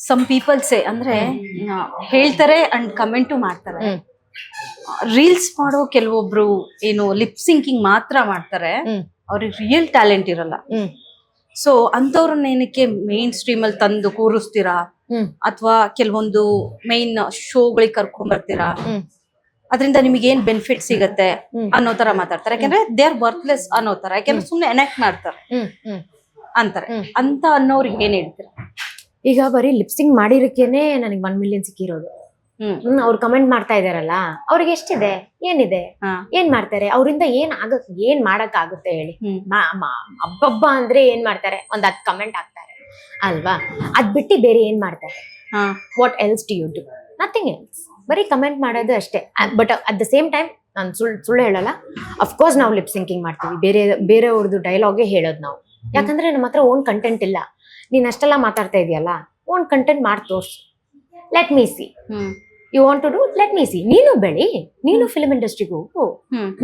ಸಮ್ ಪೀಪಲ್ಸೇ ಅಂದ್ರೆ ಹೇಳ್ತಾರೆ ಅಂಡ್ ಕಮೆಂಟು ಮಾಡ್ತಾರೆ. ರೀಲ್ಸ್ ಮಾಡೋ ಕೆಲವೊಬ್ರು ಏನು ಲಿಪ್ ಸಿಂಕಿಂಗ್ ಮಾತ್ರ ಮಾಡ್ತಾರೆ, ಅವ್ರಿಗೆ ರಿಯಲ್ ಟ್ಯಾಲೆಂಟ್ ಇರಲ್ಲ. ಸೊ ಅಂತವ್ರನ್ನ ಏನಕ್ಕೆ ಮೇನ್ ಸ್ಟ್ರೀಮ್ ಅಲ್ಲಿ ತಂದು ಕೂರಿಸ್ತೀರಾ, ಅಥವಾ ಕೆಲವೊಂದು ಮೇನ್ ಶೋಗಳಿಗೆ ಕರ್ಕೊಂಡ್ ಬರ್ತೀರಾ, ಅದರಿಂದ ನಿಮಗೆ ಏನ್ ಬೆನಿಫಿಟ್ ಸಿಗತ್ತೆ ಅನ್ನೋ ತರ ಮಾತಾಡ್ತಾರೆ. ಯಾಕಂದ್ರೆ ದೇ ಆರ್ ವರ್ತ್ಲೆಸ್ ಅನ್ನೋ ತರ, ಯಾಕಂದ್ರೆ ಸುಮ್ನೆ ಎನೆಕ್ಟ್ ಮಾಡ್ತಾರೆ ಅಂತಾರೆ. ಅಂತ ಅನ್ನೋರ್ಗೆ ಏನ್ ಹೇಳ್ತೀರಾ? ಈಗ ಬರೀ ಲಿಪ್ಸಿಂಗ್ ಮಾಡಿರಕ್ಕೇನೆ ನನಗೆ 1 million ಸಿಕ್ಕಿರೋದು. ಅವ್ರು ಕಮೆಂಟ್ ಮಾಡ್ತಾ ಇದಾರಲ್ಲ, ಅವ್ರಿಗೆ ಎಷ್ಟಿದೆ, ಏನಿದೆ, ಏನ್ ಮಾಡ್ತಾರೆ, ಅವರಿಂದ ಏನ್ ಮಾಡಕ್ ಆಗುತ್ತೆ ಹೇಳಿ? ಹಬ್ಬಬ್ಬ ಅಂದ್ರೆ ಏನ್ ಮಾಡ್ತಾರೆ, ಒಂದ್ 10 ಕಮೆಂಟ್ ಹಾಕ್ತಾರೆ ಅಲ್ವಾ? ಅದ್ ಬಿಟ್ಟು ಬೇರೆ ಏನ್ ಮಾಡ್ತಾರೆ? What else do you do? Nothing else. ಬರೀ ಕಮೆಂಟ್ ಮಾಡೋದು ಅಷ್ಟೇ. But at the same time ನಾನು ಸುಳ್ಳು ಹೇಳಲ್ಲ, ಅಫ್ಕೋರ್ಸ್ ನಾವು ಲಿಪ್ ಸಿಂಕಿಂಗ್ ಮಾಡ್ತೀವಿ. ಬೇರೆಯವ್ರದ್ದು ಡೈಲಾಗೇ ಹೇಳೋದು ನಾವು, ಯಾಕಂದ್ರೆ ನಮ್ಮ ಹತ್ರ ಓನ್ ಕಂಟೆಂಟ್ ಇಲ್ಲ. ನೀನ್ ಅಷ್ಟೆಲ್ಲ ಮಾತಾಡ್ತಾ ಇದೆಯಲ್ಲ, ಓನ್ ಕಂಟೆಂಟ್ ಮಾಡಿ ತೋರ್ಸು, let me see. You want to do, let me see. ನೀನು ಬೆಳಿ, ನೀನು ಫಿಲ್ಮ್ ಇಂಡಸ್ಟ್ರಿಗೆ ಹೋಗು,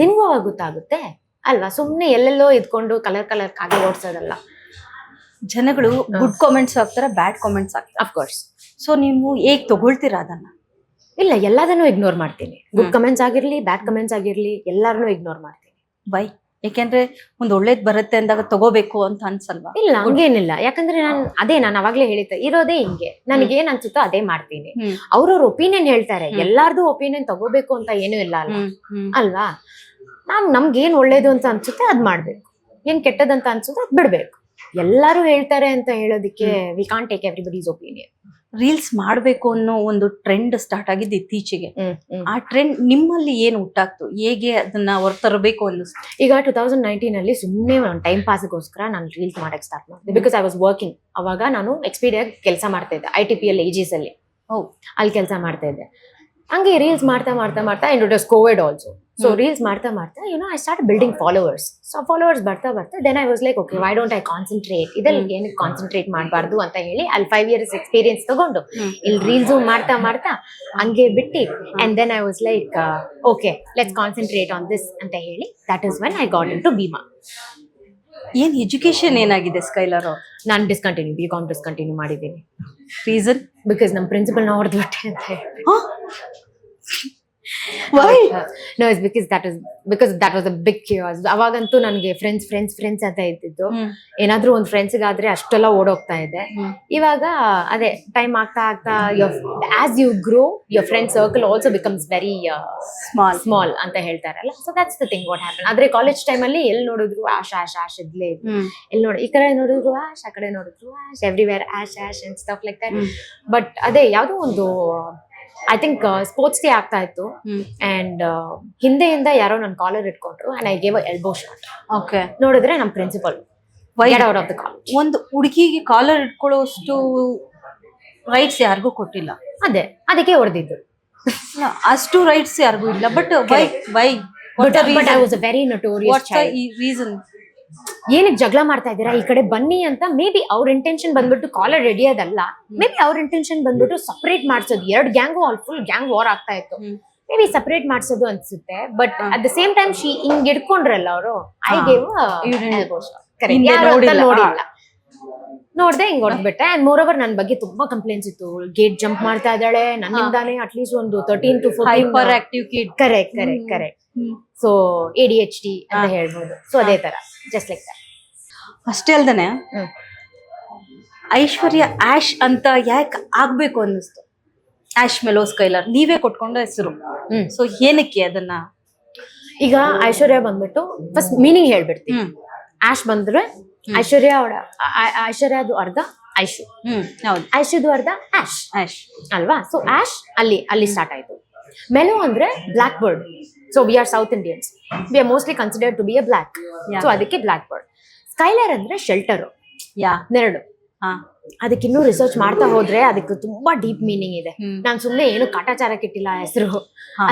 ನಿನ್ಗೂ ಅವಾಗ ಗೊತ್ತಾಗುತ್ತೆ ಅಲ್ವಾ? ಸುಮ್ನೆ ಎಲ್ಲೆಲ್ಲೋ ಇದ್ಕೊಂಡು ಕಲರ್ ಕಾಗೆ ಓಡಿಸೋದಲ್ಲ. ಜನಗಳು ಗುಡ್ ಕಾಮೆಂಟ್ಸ್ ಹಾಕ್ತಾರೆ, ಬ್ಯಾಡ್ ಕಾಮೆಂಟ್ಸ್ ಹಾಕ್ತಾರೆ, ಅಫ್ಕೋರ್ಸ್. ಸೊ ನೀವು ಹೇಗ್ ತಗೊಳ್ತೀರಾ ಅದನ್ನ? ಇಲ್ಲ, ಎಲ್ಲದನ್ನು ಇಗ್ನೋರ್ ಮಾಡ್ತೀನಿ. ಗುಡ್ ಕಮೆಂಟ್ಸ್ ಆಗಿರ್ಲಿ, ಬ್ಯಾಡ್ ಕಮೆಂಟ್ಸ್ ಆಗಿರ್ಲಿ, ಎಲ್ಲಾರನ್ನೂ ಇಗ್ನೋರ್ ಮಾಡ್ತೀನಿ. ಬೈ ಯಾಕೆಂದ್ರೆ ಒಂದ್ ಒಳ್ಳೇದ್ ಬರುತ್ತೆ ಅಂದಾಗ ತಗೋಬೇಕು ಅಂತ ಅನ್ಸಲ್ವಾ? ಇಲ್ಲ, ಹಂಗೇನಿಲ್ಲ. ಯಾಕಂದ್ರೆ ನಾನು ಅವಾಗ್ಲೇ ಹೇಳಿದ್ದೆ, ಇರೋದೇ ಹಿಂಗೆ, ನನಗೇನ್ ಅನ್ಸುತ್ತೋ ಅದೇ ಮಾಡ್ತೀನಿ. ಅವ್ರವ್ರ ಒಪಿನಿಯನ್ ಹೇಳ್ತಾರೆ, ಎಲ್ಲಾರ್ದು ಒಪಿನಿಯನ್ ತಗೋಬೇಕು ಅಂತ ಏನೂ ಇಲ್ಲ ಅಲ್ವಾ? ನಮ್ಗೇನ್ ಒಳ್ಳೇದು ಅಂತ ಅನ್ಸುತ್ತೆ ಅದ್ ಮಾಡ್ಬೇಕು, ಏನ್ ಕೆಟ್ಟದಂತ ಅನ್ಸುತ್ತೆ ಅದ್ ಬಿಡ್ಬೇಕು. ಎಲ್ಲಾರು ಹೇಳ್ತಾರೆ ಅಂತ ಹೇಳೋದಿಕ್ಕೆ we can't take everybody's opinion. Reels ಮಾಡ್ಬೇಕು ಅನ್ನೋ ಒಂದು ಟ್ರೆಂಡ್ ಸ್ಟಾರ್ಟ್ ಆಗಿದ್ದು ಇತ್ತೀಚೆಗೆ. ಆ ಟ್ರೆಂಡ್ ನಿಮ್ಮಲ್ಲಿ ಏನ್ ಹುಟ್ಟಾಗ್ತು, ಹೇಗೆ ಅದನ್ನ ಹೊರತರಬೇಕು ಅನ್ನಿಸ್ತು? ಈಗ 2019 ಅಲ್ಲಿ ಸುಮ್ಮನೆ ಟೈಮ್ ಪಾಸ್ಗೋಸ್ಕರ ನಾನು ರೀಲ್ಸ್ ಮಾಡಕ್ ಸ್ಟಾರ್ಟ್ ಮಾಡಿದೆ. Because I was working. ಅವಾಗ ನಾನು ಎಕ್ಸ್ಪೀರಿಯನ್ಸ್ ಕೆಲಸ ಮಾಡ್ತಾ ಇದ್ದೆ ITPL AGS ಅಲ್ಲಿ. ಅಲ್ಲಿ ಕೆಲಸ ಮಾಡ್ತಾ ಇದ್ದೆ. ಹಂಗೆ ರೀಲ್ಸ್ ಮಾಡ್ತಾ and it was COVID also. So reels ಮಾಡ್ತಾ I start building followers. So followers ಬರ್ತಾ then I was like, okay, why don't I concentrate, ಇದ್ರಲ್ಲಿ ಏನಕ್ಕೆ ಕಾನ್ಸಂಟ್ರೇಟ್ ಮಾಡಬಾರ್ದು ಅಂತ ಹೇಳಿ ಅಲ್ಲಿ 5 years ಎಕ್ಸ್ಪೀರಿಯನ್ಸ್ ತಗೊಂಡು ಇಲ್ಲಿ ರೀಲ್ಸ್ ಮಾಡ್ತಾ ಹಂಗೆ ಬಿಟ್ಟು, and then I was like, okay, let's concentrate on this ಅಂತ ಹೇಳಿ that is when I got into Bheema. ಏನ್ ಎಜುಕೇಶನ್ ಏನಾಗಿದೆ ಸ್ಕೈಲರ್? ನಾನು BCom ಡಿಸ್ಕಂಟಿನ್ಯೂ ಮಾಡಿದ್ದೀನಿ. ರೀಸನ್? ಬಿಕಾಸ್ ನಮ್ಮ ಪ್ರಿನ್ಸಿಪಲ್ ಹೊಡೆದು ಬಿಟ್ಟೆ ಅಂತ ಹೇಳಿ. Why? No, it's because that was a big chaos. ಅವಾಗಂತೂ ನನಗೆ ಫ್ರೆಂಡ್ಸ್ ಅಂತ ಇದ್ದಿದ್ದು. ಏನಾದ್ರೂ ಒಂದು ಫ್ರೆಂಡ್ಸ್ಗಾದ್ರೆ ಅಷ್ಟೆಲ್ಲ ಓಡೋಗ್ತಾ ಇದೆ. ಇವಾಗ ಅದೇ ಟೈಮ್ ಆಗ್ತಾ as you grow your friend circle also becomes very small ಅಂತ ಹೇಳ್ತಾರಲ್ಲ. So that's the thing what happened. ಆದ್ರೆ ಕಾಲೇಜ್ ಟೈಮಲ್ಲಿ ಎಲ್ಲಿ ನೋಡಿದ್ರು ಆಶ್ ಇದ್ಲೇ ಇತ್ತು. ಎಲ್ಲಿ ನೋಡಿ ಈ ಕಡೆ ನೋಡಿದ್ರು ಆಶ್, ಆ ಕಡೆ ನೋಡಿದ್ರು Ash, everywhere Ash and stuff like that. But ಅದೇ ಯಾವುದೋ ಒಂದು ಐ ಥಿಂಕ್ ಸ್ಪೋರ್ಟ್ಸ್ ಡೇ ಆಗ್ತಾ ಇತ್ತು, ಅಂಡ್ ಹಿಂದೆಯಿಂದ ಯಾರೋ ನನ್ನ ಕಾಲರ್ ಇಟ್ಕೊಂಡ್ರು, and I gave a elbow shot. Okay, ನೋಡಿದ್ರೆ ನಮ್ಮ principal get out of the college. ಒಂದು ಹುಡುಗಿಗೆ ಕಾಲರ್ ಇಟ್ಕೊಳ್ಳೋಷ್ಟು ರೈಟ್ಸ್ ಯಾರಿಗೂ ಕೊಟ್ಟಿಲ್ಲ. ಅದಕ್ಕೆ ಹೊಡೆದಿದ್ದು. ಅಷ್ಟು ರೈಟ್ಸ್ ಯಾರಿಗೂ ಇಲ್ಲ. But why but I was a very notorious child. Reason ಏನಕ್ಕೆ ಜಗಳ ಮಾಡ್ತಾ ಇದ್ದೀರಾ, ಈ ಕಡೆ ಬನ್ನಿ ಅಂತ. ಮೇ ಬಿ ಅವ್ರ ಇಂಟೆನ್ಷನ್ ಬಂದ್ಬಿಟ್ಟು ಕಾಲರ್ ರೆಡಿಯೋದಲ್ಲ, ಮೇ ಬಿ ಅವ್ರ ಇಂಟೆನ್ಷನ್ ಬಂದ್ಬಿಟ್ಟು ಸಪರೇಟ್ ಮಾಡ್ಸೋದು. 2 ಗ್ಯಾಂಗು ಫುಲ್ ಗ್ಯಾಂಗ್ ವಾರ್ ಆಗ್ತಾ ಇತ್ತು. ಮೇ ಬಿ ಸಪರೇಟ್ ಮಾಡ್ಸೋದು ಅನ್ಸುತ್ತೆ. But at the same time ಹಿಂಗ್ ಇಡ್ಕೊಂಡ್ರಲ್ಲ ಅವರು, ಐ ಗೇವ್ ನೋಡಿಲ್ಲ. ನೋಡ್ದೆ ಹಿಂಗ್ ಹೊಡೆದ್ಬಿಟ್ಟೆ. ಅಂಡ್ ಮೋರ್ ಓವರ್ ನನ್ನ ಬಗ್ಗೆ ತುಂಬಾ ಕಂಪ್ಲೇಂಟ್ಸ್ ಇತ್ತು. ಗೇಟ್ ಜಂಪ್ ಮಾಡ್ತಾ ಇದ್ದಾಳೆ ನನ್ನಿಂದಾನೇ ಅಟ್ಲೀಸ್ಟ್ ಒಂದು 13 to 14 hyperactive kid. Correct. So ADHD ಅಂತ ಹೇಳ್ಬೋದು. ಸೊ ಅದೇ ತರ ಜಸ್ಟ್ ಲೈಕ್ ದಟ್. ಅಷ್ಟೇ ಅಲ್ದೇನೆ ಐಶ್ವರ್ಯ ಆಶ್ ಅಂತ ಯಾಕೆ ಆಗ್ಬೇಕು ಅನ್ನಿಸ್ತು? ಆಶ್ ಮೆಲೋ ಸ್ಕೈಲರ್ ನೀವೇ ಕೊಟ್ಕೊಂಡ ಹೆಸರು. ಸೊ ಏನಕ್ಕೆ ಅದನ್ನ? ಈಗ ಐಶ್ವರ್ಯ ಬಂದ್ಬಿಟ್ಟು ಫಸ್ಟ್ ಮೀನಿಂಗ್ ಹೇಳ್ಬಿಡ್ತೀನಿ. ಆಶ್ ಬಂದ್ರೆ ಐಶ್ವರ್ಯದು ಅರ್ಧ ಐಶು, ಹೌದು. ಐಶುದು ಅರ್ಧ ಆಶ್ ಆಶ್ ಅಲ್ವಾ? ಸೊ ಆಶ್ ಅಲ್ಲಿ ಸ್ಟಾರ್ಟ್ ಆಯ್ತು. ಮೆಲೋ ಅಂದ್ರೆ black bird. So we are South Indians, we are mostly considered to be a black. So ಅದಕ್ಕೆ ಬ್ಲಾಕ್ ಬರ್ಡ್. ಸ್ಕೈಲರ್ ಅಂದ್ರೆ ಶೆಲ್ಟರ್. ನೆರಳು. ಅದಕ್ಕೆ ಇನ್ನೂ ರಿಸರ್ಚ್ ಮಾಡ್ತಾ ಹೋದ್ರೆ ಅದಕ್ಕೆ ತುಂಬಾ ಡೀಪ್ ಮೀನಿಂಗ್ ಇದೆ. ನಾನ್ ಸುಮ್ನೆ ಏನು ಕಾಟಾಚಾರಕ್ಕೆ ಇಟ್ಟಿಲ್ಲ ಹೆಸರು,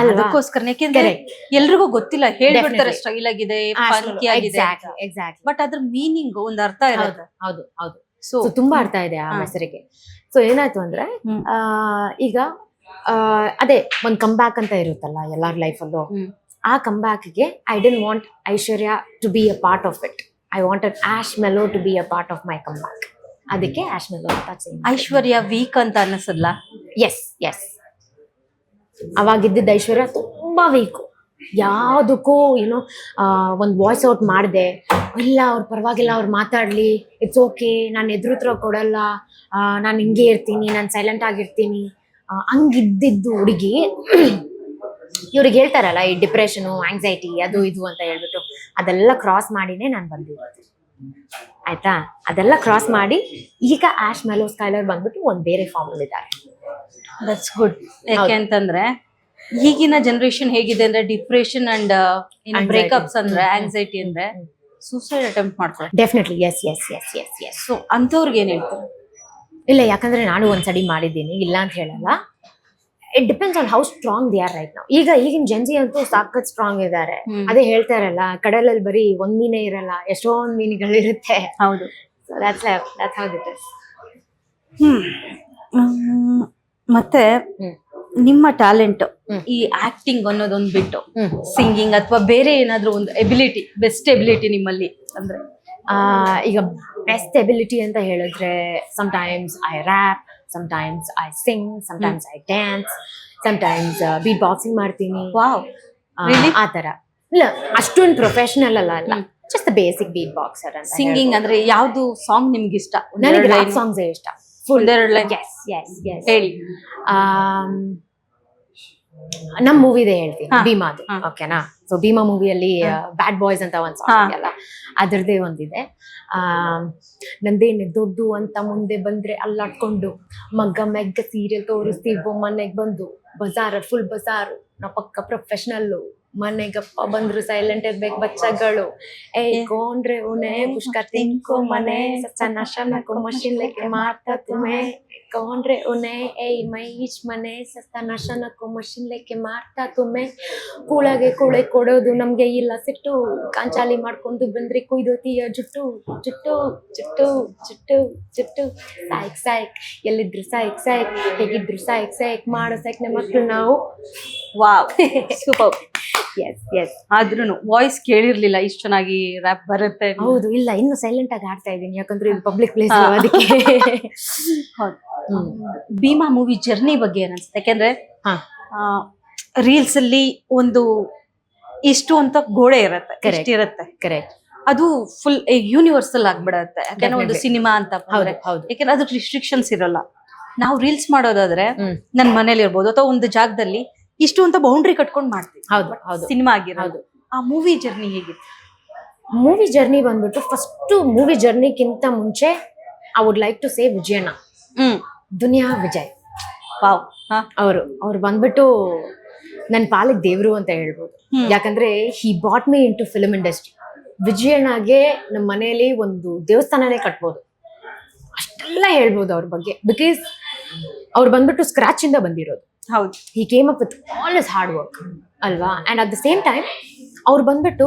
ಅದಕ್ಕೋಸ್ಕರ. ಯಾಕೆಂದ್ರೆ ಎಲ್ರಿಗೂ ಗೊತ್ತಿಲ್ಲ, ಹೇಳ್ಬಿಡ್ತಾರೆ ಸ್ಟೈಲ್ ಆಗಿದೆ, ಫಂಕಿ ಆಗಿದೆ, ಎಕ್ಸಾಕ್ಟ್. ಬಟ್ ಅದ್ರ ಮೀನಿಂಗ್ ಒಂದು ಅರ್ಥ ಇರುತ್ತೆ. ಹೌದು. ಸೊ ತುಂಬಾ ಅರ್ಥ ಇದೆ ಆ ಹೆಸರಿಗೆ. ಸೊ ಏನಾಯ್ತು ಅಂದ್ರೆ ಈಗ ಅದೇ ಒಂದ್ ಕಮ್ ಬ್ಯಾಕ್ ಅಂತ ಇರುತ್ತಲ್ಲ ಎಲ್ಲಾರ ಲೈಫಲ್ಲೂ. ಆ ಕಮ್ ಬ್ಯಾಕ್ಗೆ I didn't want Aishwarya to be a part of it. I wanted Ash Melo to be a part of my come back. ಅದಕ್ಕೆ ಆಶ್ ಮೆಲೋ ಅಂತ ಚೇಂಜ್. ಐಶ್ವರ್ಯ ವೀಕ್ ಅಂತ ಅನ್ನಿಸಲ್ಲ? ಎಸ್. ಅವಾಗಿದ್ದ ಐಶ್ವರ್ಯ ತುಂಬಾ ವೀಕು. ಯಾವುದಕ್ಕೂ ಏನೋ ಒಂದು ವಾಯ್ಸ್ ಔಟ್ ಮಾಡಿದೆ, ಇಲ್ಲ ಅವ್ರ ಪರವಾಗಿಲ್ಲ, ಅವ್ರು ಮಾತಾಡ್ಲಿ, ಇಟ್ಸ್ ಓಕೆ, ನಾನು ಎದುರುತ್ರ ಕೊಡಲ್ಲ, ನಾನು ಹಿಂಗೆ ಇರ್ತೀನಿ, ನಾನು ಸೈಲೆಂಟ್ ಆಗಿರ್ತೀನಿ, ಹಂಗಿದ್ದಿದ್ದು ಹುಡುಗಿ ಇವ್ರಿಗೆ ಹೇಳ್ತಾರಲ್ಲ ಈ ಡಿಪ್ರೆಷನು, ಆಂಗ್ಸೈಟಿ, ಅದು ಇದು ಅಂತ ಹೇಳ್ಬಿಟ್ಟು ಅದೆಲ್ಲ ಕ್ರಾಸ್ ಮಾಡಿನೇ ನಾನು ಬಂದಿರೋದು. ಆಯ್ತಾ? ಅದೆಲ್ಲ ಕ್ರಾಸ್ ಮಾಡಿ ಈಗ ಆಶ್ ಮೆಲೋ ಸ್ಕೈಲರ್ ಬಂದ್ಬಿಟ್ಟು ಒಂದ್ ಬೇರೆ ಫಾರ್ಮ್ ಅಲ್ಲಿ ಇದ್ದಾರೆ. That's good. ಯಾಕೆ ಅಂತಂದ್ರೆ ಈಗಿನ ಜನರೇಷನ್ ಹೇಗಿದೆ ಅಂದ್ರೆ ಡಿಪ್ರೆಷನ್ ಅಂಡ್ ಬ್ರೇಕಪ್ಸ್ ಅಂದ್ರೆ ಆಂಗ್ಸೈಟಿ ಅಂದ್ರೆ ಸೂಸೈಡ್ ಅಟೆಂಪ್ಟ್ ಮಾಡ್ತಾರೆ. ಡೆಫಿನೆಟ್ಲಿ. ಎಸ್. ಸೊ ಅಂತವ್ರಿಗೆ ಏನ್ ಹೇಳ್ತಾರೆ? ಇಲ್ಲ, ಯಾಕಂದ್ರೆ ನಾನು ಒಂದ್ಸಡಿ ಮಾಡಿದ್ದೀನಿ, ಇಲ್ಲ ಅಂತ ಹೇಳಲ್ಲ. It depends on how strong they are right ನಾವು. ಈಗಿನ ಜನ್ಜಿ ಅಂತೂ ಸಾಕತ್ ಸ್ಟ್ರಾಂಗ್ ಇದ್ದಾರೆ. ಅದೇ ಹೇಳ್ತಾರಲ್ಲ, ಕಡಲಲ್ಲಿ ಬರೀ ಒಂದ್ ಮೀನೇ ಇರಲ್ಲ, ಎಷ್ಟೊಂದ್ ಮೀನುಗಳಿರುತ್ತೆ. ಹೌದು. ಮತ್ತೆ ನಿಮ್ಮ ಟ್ಯಾಲೆಂಟ್ ಈ ಆಕ್ಟಿಂಗ್ ಅನ್ನೋದೊಂದು ಬಿಟ್ಟು ಸಿಂಗಿಂಗ್ ಅಥವಾ ಬೇರೆ ಏನಾದ್ರೂ ಒಂದು ಎಬಿಲಿಟಿ, ಬೆಸ್ಟ್ ಎಬಿಲಿಟಿ ನಿಮ್ಮಲ್ಲಿ ಅಂದ್ರೆ? ಈಗ ಬೆಸ್ಟ್ ಎಬಿಲಿಟಿ ಅಂತ ಹೇಳಿದ್ರೆ sometimes I rap, sometimes I sing, sometimes I dance, sometimes beat boxing ಮಾಡ್ತೀನಿ. ವಾವ್, ಆ ತರ. ಇಲ್ಲ, ಅಷ್ಟೊಂದು ಪ್ರೊಫೆಷನಲ್ ಅಲ್ಲ, ಜಸ್ಟ್ ಬೇಸಿಕ್ ಬೀಟ್ ಬಾಕ್ಸರ್ ಅಂತ. ಸಿಂಗಿಂಗ್ ಅಂದ್ರೆ ಯಾವ್ದು ಸಾಂಗ್ ನಿಮ್ಗೆ ಇಷ್ಟ? ನನಗೆ ರ್ಯಾಪ್ ಸಾಂಗ್ಸ್ ಇಷ್ಟ. ಫುಲ್ ಹೇಳಿ. ನಮ್ ಮೂವಿದೆ ಹೇಳ್ತೀನಿ, ಭೀಮಾದು. ಓಕೆನಾ? ಸೊ ಭೀಮಾ ಮೂವಿಯಲ್ಲಿ ಬ್ಯಾಡ್ ಬಾಯ್ಸ್ ಅಂತ ಒಂದ್ ಸಾಂಗ್ ಇದೆಯಲ್ಲ, ಅದ್ರದ್ದೇ ಒಂದಿದೆ. ನಂದೇನೆ ದೊಡ್ಡು ಅಂತ ಮುಂದೆ ಬಂದ್ರೆ ಅಲ್ಲಾಡ್ಕೊಂಡು, ಮಗ್ಗ ಮೆಗ್ಗ ಸೀರಿಯಲ್ ತೋರಿಸ್ತೀವೋ ಮನೆಗ್ ಬಂದು, ಬಜಾರ್ ಫುಲ್ ಬಜಾರು, ನಾ ಪಕ್ಕ ಪ್ರೊಫೆಷನಲ್ಲು, ಮನೆಗಪ್ಪ ಬಂದ್ರು ಸೈಲೆಂಟ್ ಇರ್ಬೇಕು ಬಚ್ಚಗಳು, ಕೊಂಡ್ರೆ ಉನೆ ಪುಷ್ಕ ತಿನ್ಕೋ ಮನೆ, ಸಚ್ಚ ನಶನಕೋ ಮಷಿನ್ ಲೆಕ್ಕೆ ಮಾರ್ತಾ ತುಮೆ, ಕೊಂಡ್ರೆ ಉನೆ ಮೈಚ್ ಮನೆ, ಸಸ್ತ ನಶನಕೋ ಮಷಿನ್ ಲೆಕ್ಕೆ ಮಾರ್ತಾ ತುಮೆ, ಕೂಳಗೆ ಕೂಳೆ ಕೊಡೋದು ನಮ್ಗೆ ಇಲ್ಲ ಸಿಟ್ಟು, ಕಾಂಚಾಲಿ ಮಾಡ್ಕೊಂಡು ಬಂದ್ರೆ ಕುಯ್ದೋತಿಯ ಜುಟ್ಟು ಜುಟ್ಟು ಜುಟ್ಟು ಜುಟ್ಟು ಜುಟ್ಟು, ಸಾಯ್ಕ್ ಸಾಯ್ಕ್, ಎಲ್ಲಿದ್ರು ಸಾಯ್ಕ್ ಸಾಯ್ಕ್, ಹೇಗಿದ್ರು ಸಾಯ್ಕ್ ಸಾಯ್ಕ್, ಮಾಡೋ ಸಾಯ್ಕ್ನೆ ಮಕ್ಳು ನಾವು. Wow, super. ಎಸ್. ಆದ್ರೂ ವಾಯ್ಸ್ ಕೇಳಿರ್ಲಿಲ್ಲ, ಇಷ್ಟು ಚೆನ್ನಾಗಿ ರ್ಯಾಪ್ ಬರುತ್ತೆ. ಹೌದು, ಇಲ್ಲ, ಇನ್ನು ಸೈಲೆಂಟ್ ಆಗಿ ಆಡ್ತಾ ಇದ್ದೀನಿ, ಯಾಕಂದ್ರೆ ಇದು ಪಬ್ಲಿಕ್ ಪ್ಲೇಸ್ ಅದಕ್ಕೆ. ಭೀಮಾ ಮೂವಿ ಜರ್ನಿ ಬಗ್ಗೆ ಏನನ್ಸುತ್ತೆ? ಯಾಕೆಂದ್ರೆ ರೀಲ್ಸ್ ಅಲ್ಲಿ ಒಂದು ಇಷ್ಟು ಅಂತ ಗೋಡೆ ಇರುತ್ತೆ, ಕರೆಕ್ಟ್, ಅದು ಫುಲ್ ಯೂನಿವರ್ಸಲ್ ಆಗ್ಬಿಡತ್ತೆ. ಯಾಕಂದ್ರೆ ಒಂದು ಸಿನಿಮಾ ಅಂತ, ಯಾಕಂದ್ರೆ ಅದಕ್ಕೆ ರಿಸ್ಟ್ರಿಕ್ಷನ್ಸ್ ಇರಲ್ಲ. ನಾವು ರೀಲ್ಸ್ ಮಾಡೋದಾದ್ರೆ ನನ್ ಮನೇಲಿ ಇರ್ಬೋದು ಅಥವಾ ಒಂದು ಜಾಗದಲ್ಲಿ ಇಷ್ಟು ಅಂತ ಬೌಂಡ್ರಿ ಕಟ್ಕೊಂಡು ಮಾಡ್ತೀವಿ. ಸಿನಿಮಾ ಆಗಿರೋದು. ಆ ಮೂವಿ ಜರ್ನಿ ಹೇಗಿತ್ತು? ಮೂವಿ ಜರ್ನಿ ಬಂದ್ಬಿಟ್ಟು ಫಸ್ಟ್ ಮೂವಿ ಜರ್ನಿಗಿಂತ ಮುಂಚೆ I would like to say ವಿಜಯಣ್ಣ, ದುನಿಯಾ ವಿಜಯ್. ವಾವ್. ಅವ್ರು ಬಂದ್ಬಿಟ್ಟು ನನ್ನ ಪಾಲಿಗೆ ದೇವ್ರು ಅಂತ ಹೇಳ್ಬೋದು. ಯಾಕಂದ್ರೆ he brought me into film industry. ವಿಜಯಣ್ಣಗೆ ನಮ್ಮ ಮನೆಯಲ್ಲಿ ಒಂದು ದೇವಸ್ಥಾನನೇ ಕಟ್ಬೋದು, ಅಷ್ಟೆಲ್ಲ ಹೇಳ್ಬೋದು ಅವ್ರ ಬಗ್ಗೆ. ಬಿಕಾಸ್ ಅವ್ರು ಬಂದ್ಬಿಟ್ಟು ಸ್ಕ್ರಾಚ್ ಇಂದ ಬಂದಿರೋದು. ಹೌದು. He came up with all his hard work ಅಲ್ವಾ. And at the same time ಅವ್ರು ಬಂದ್ಬಿಟ್ಟು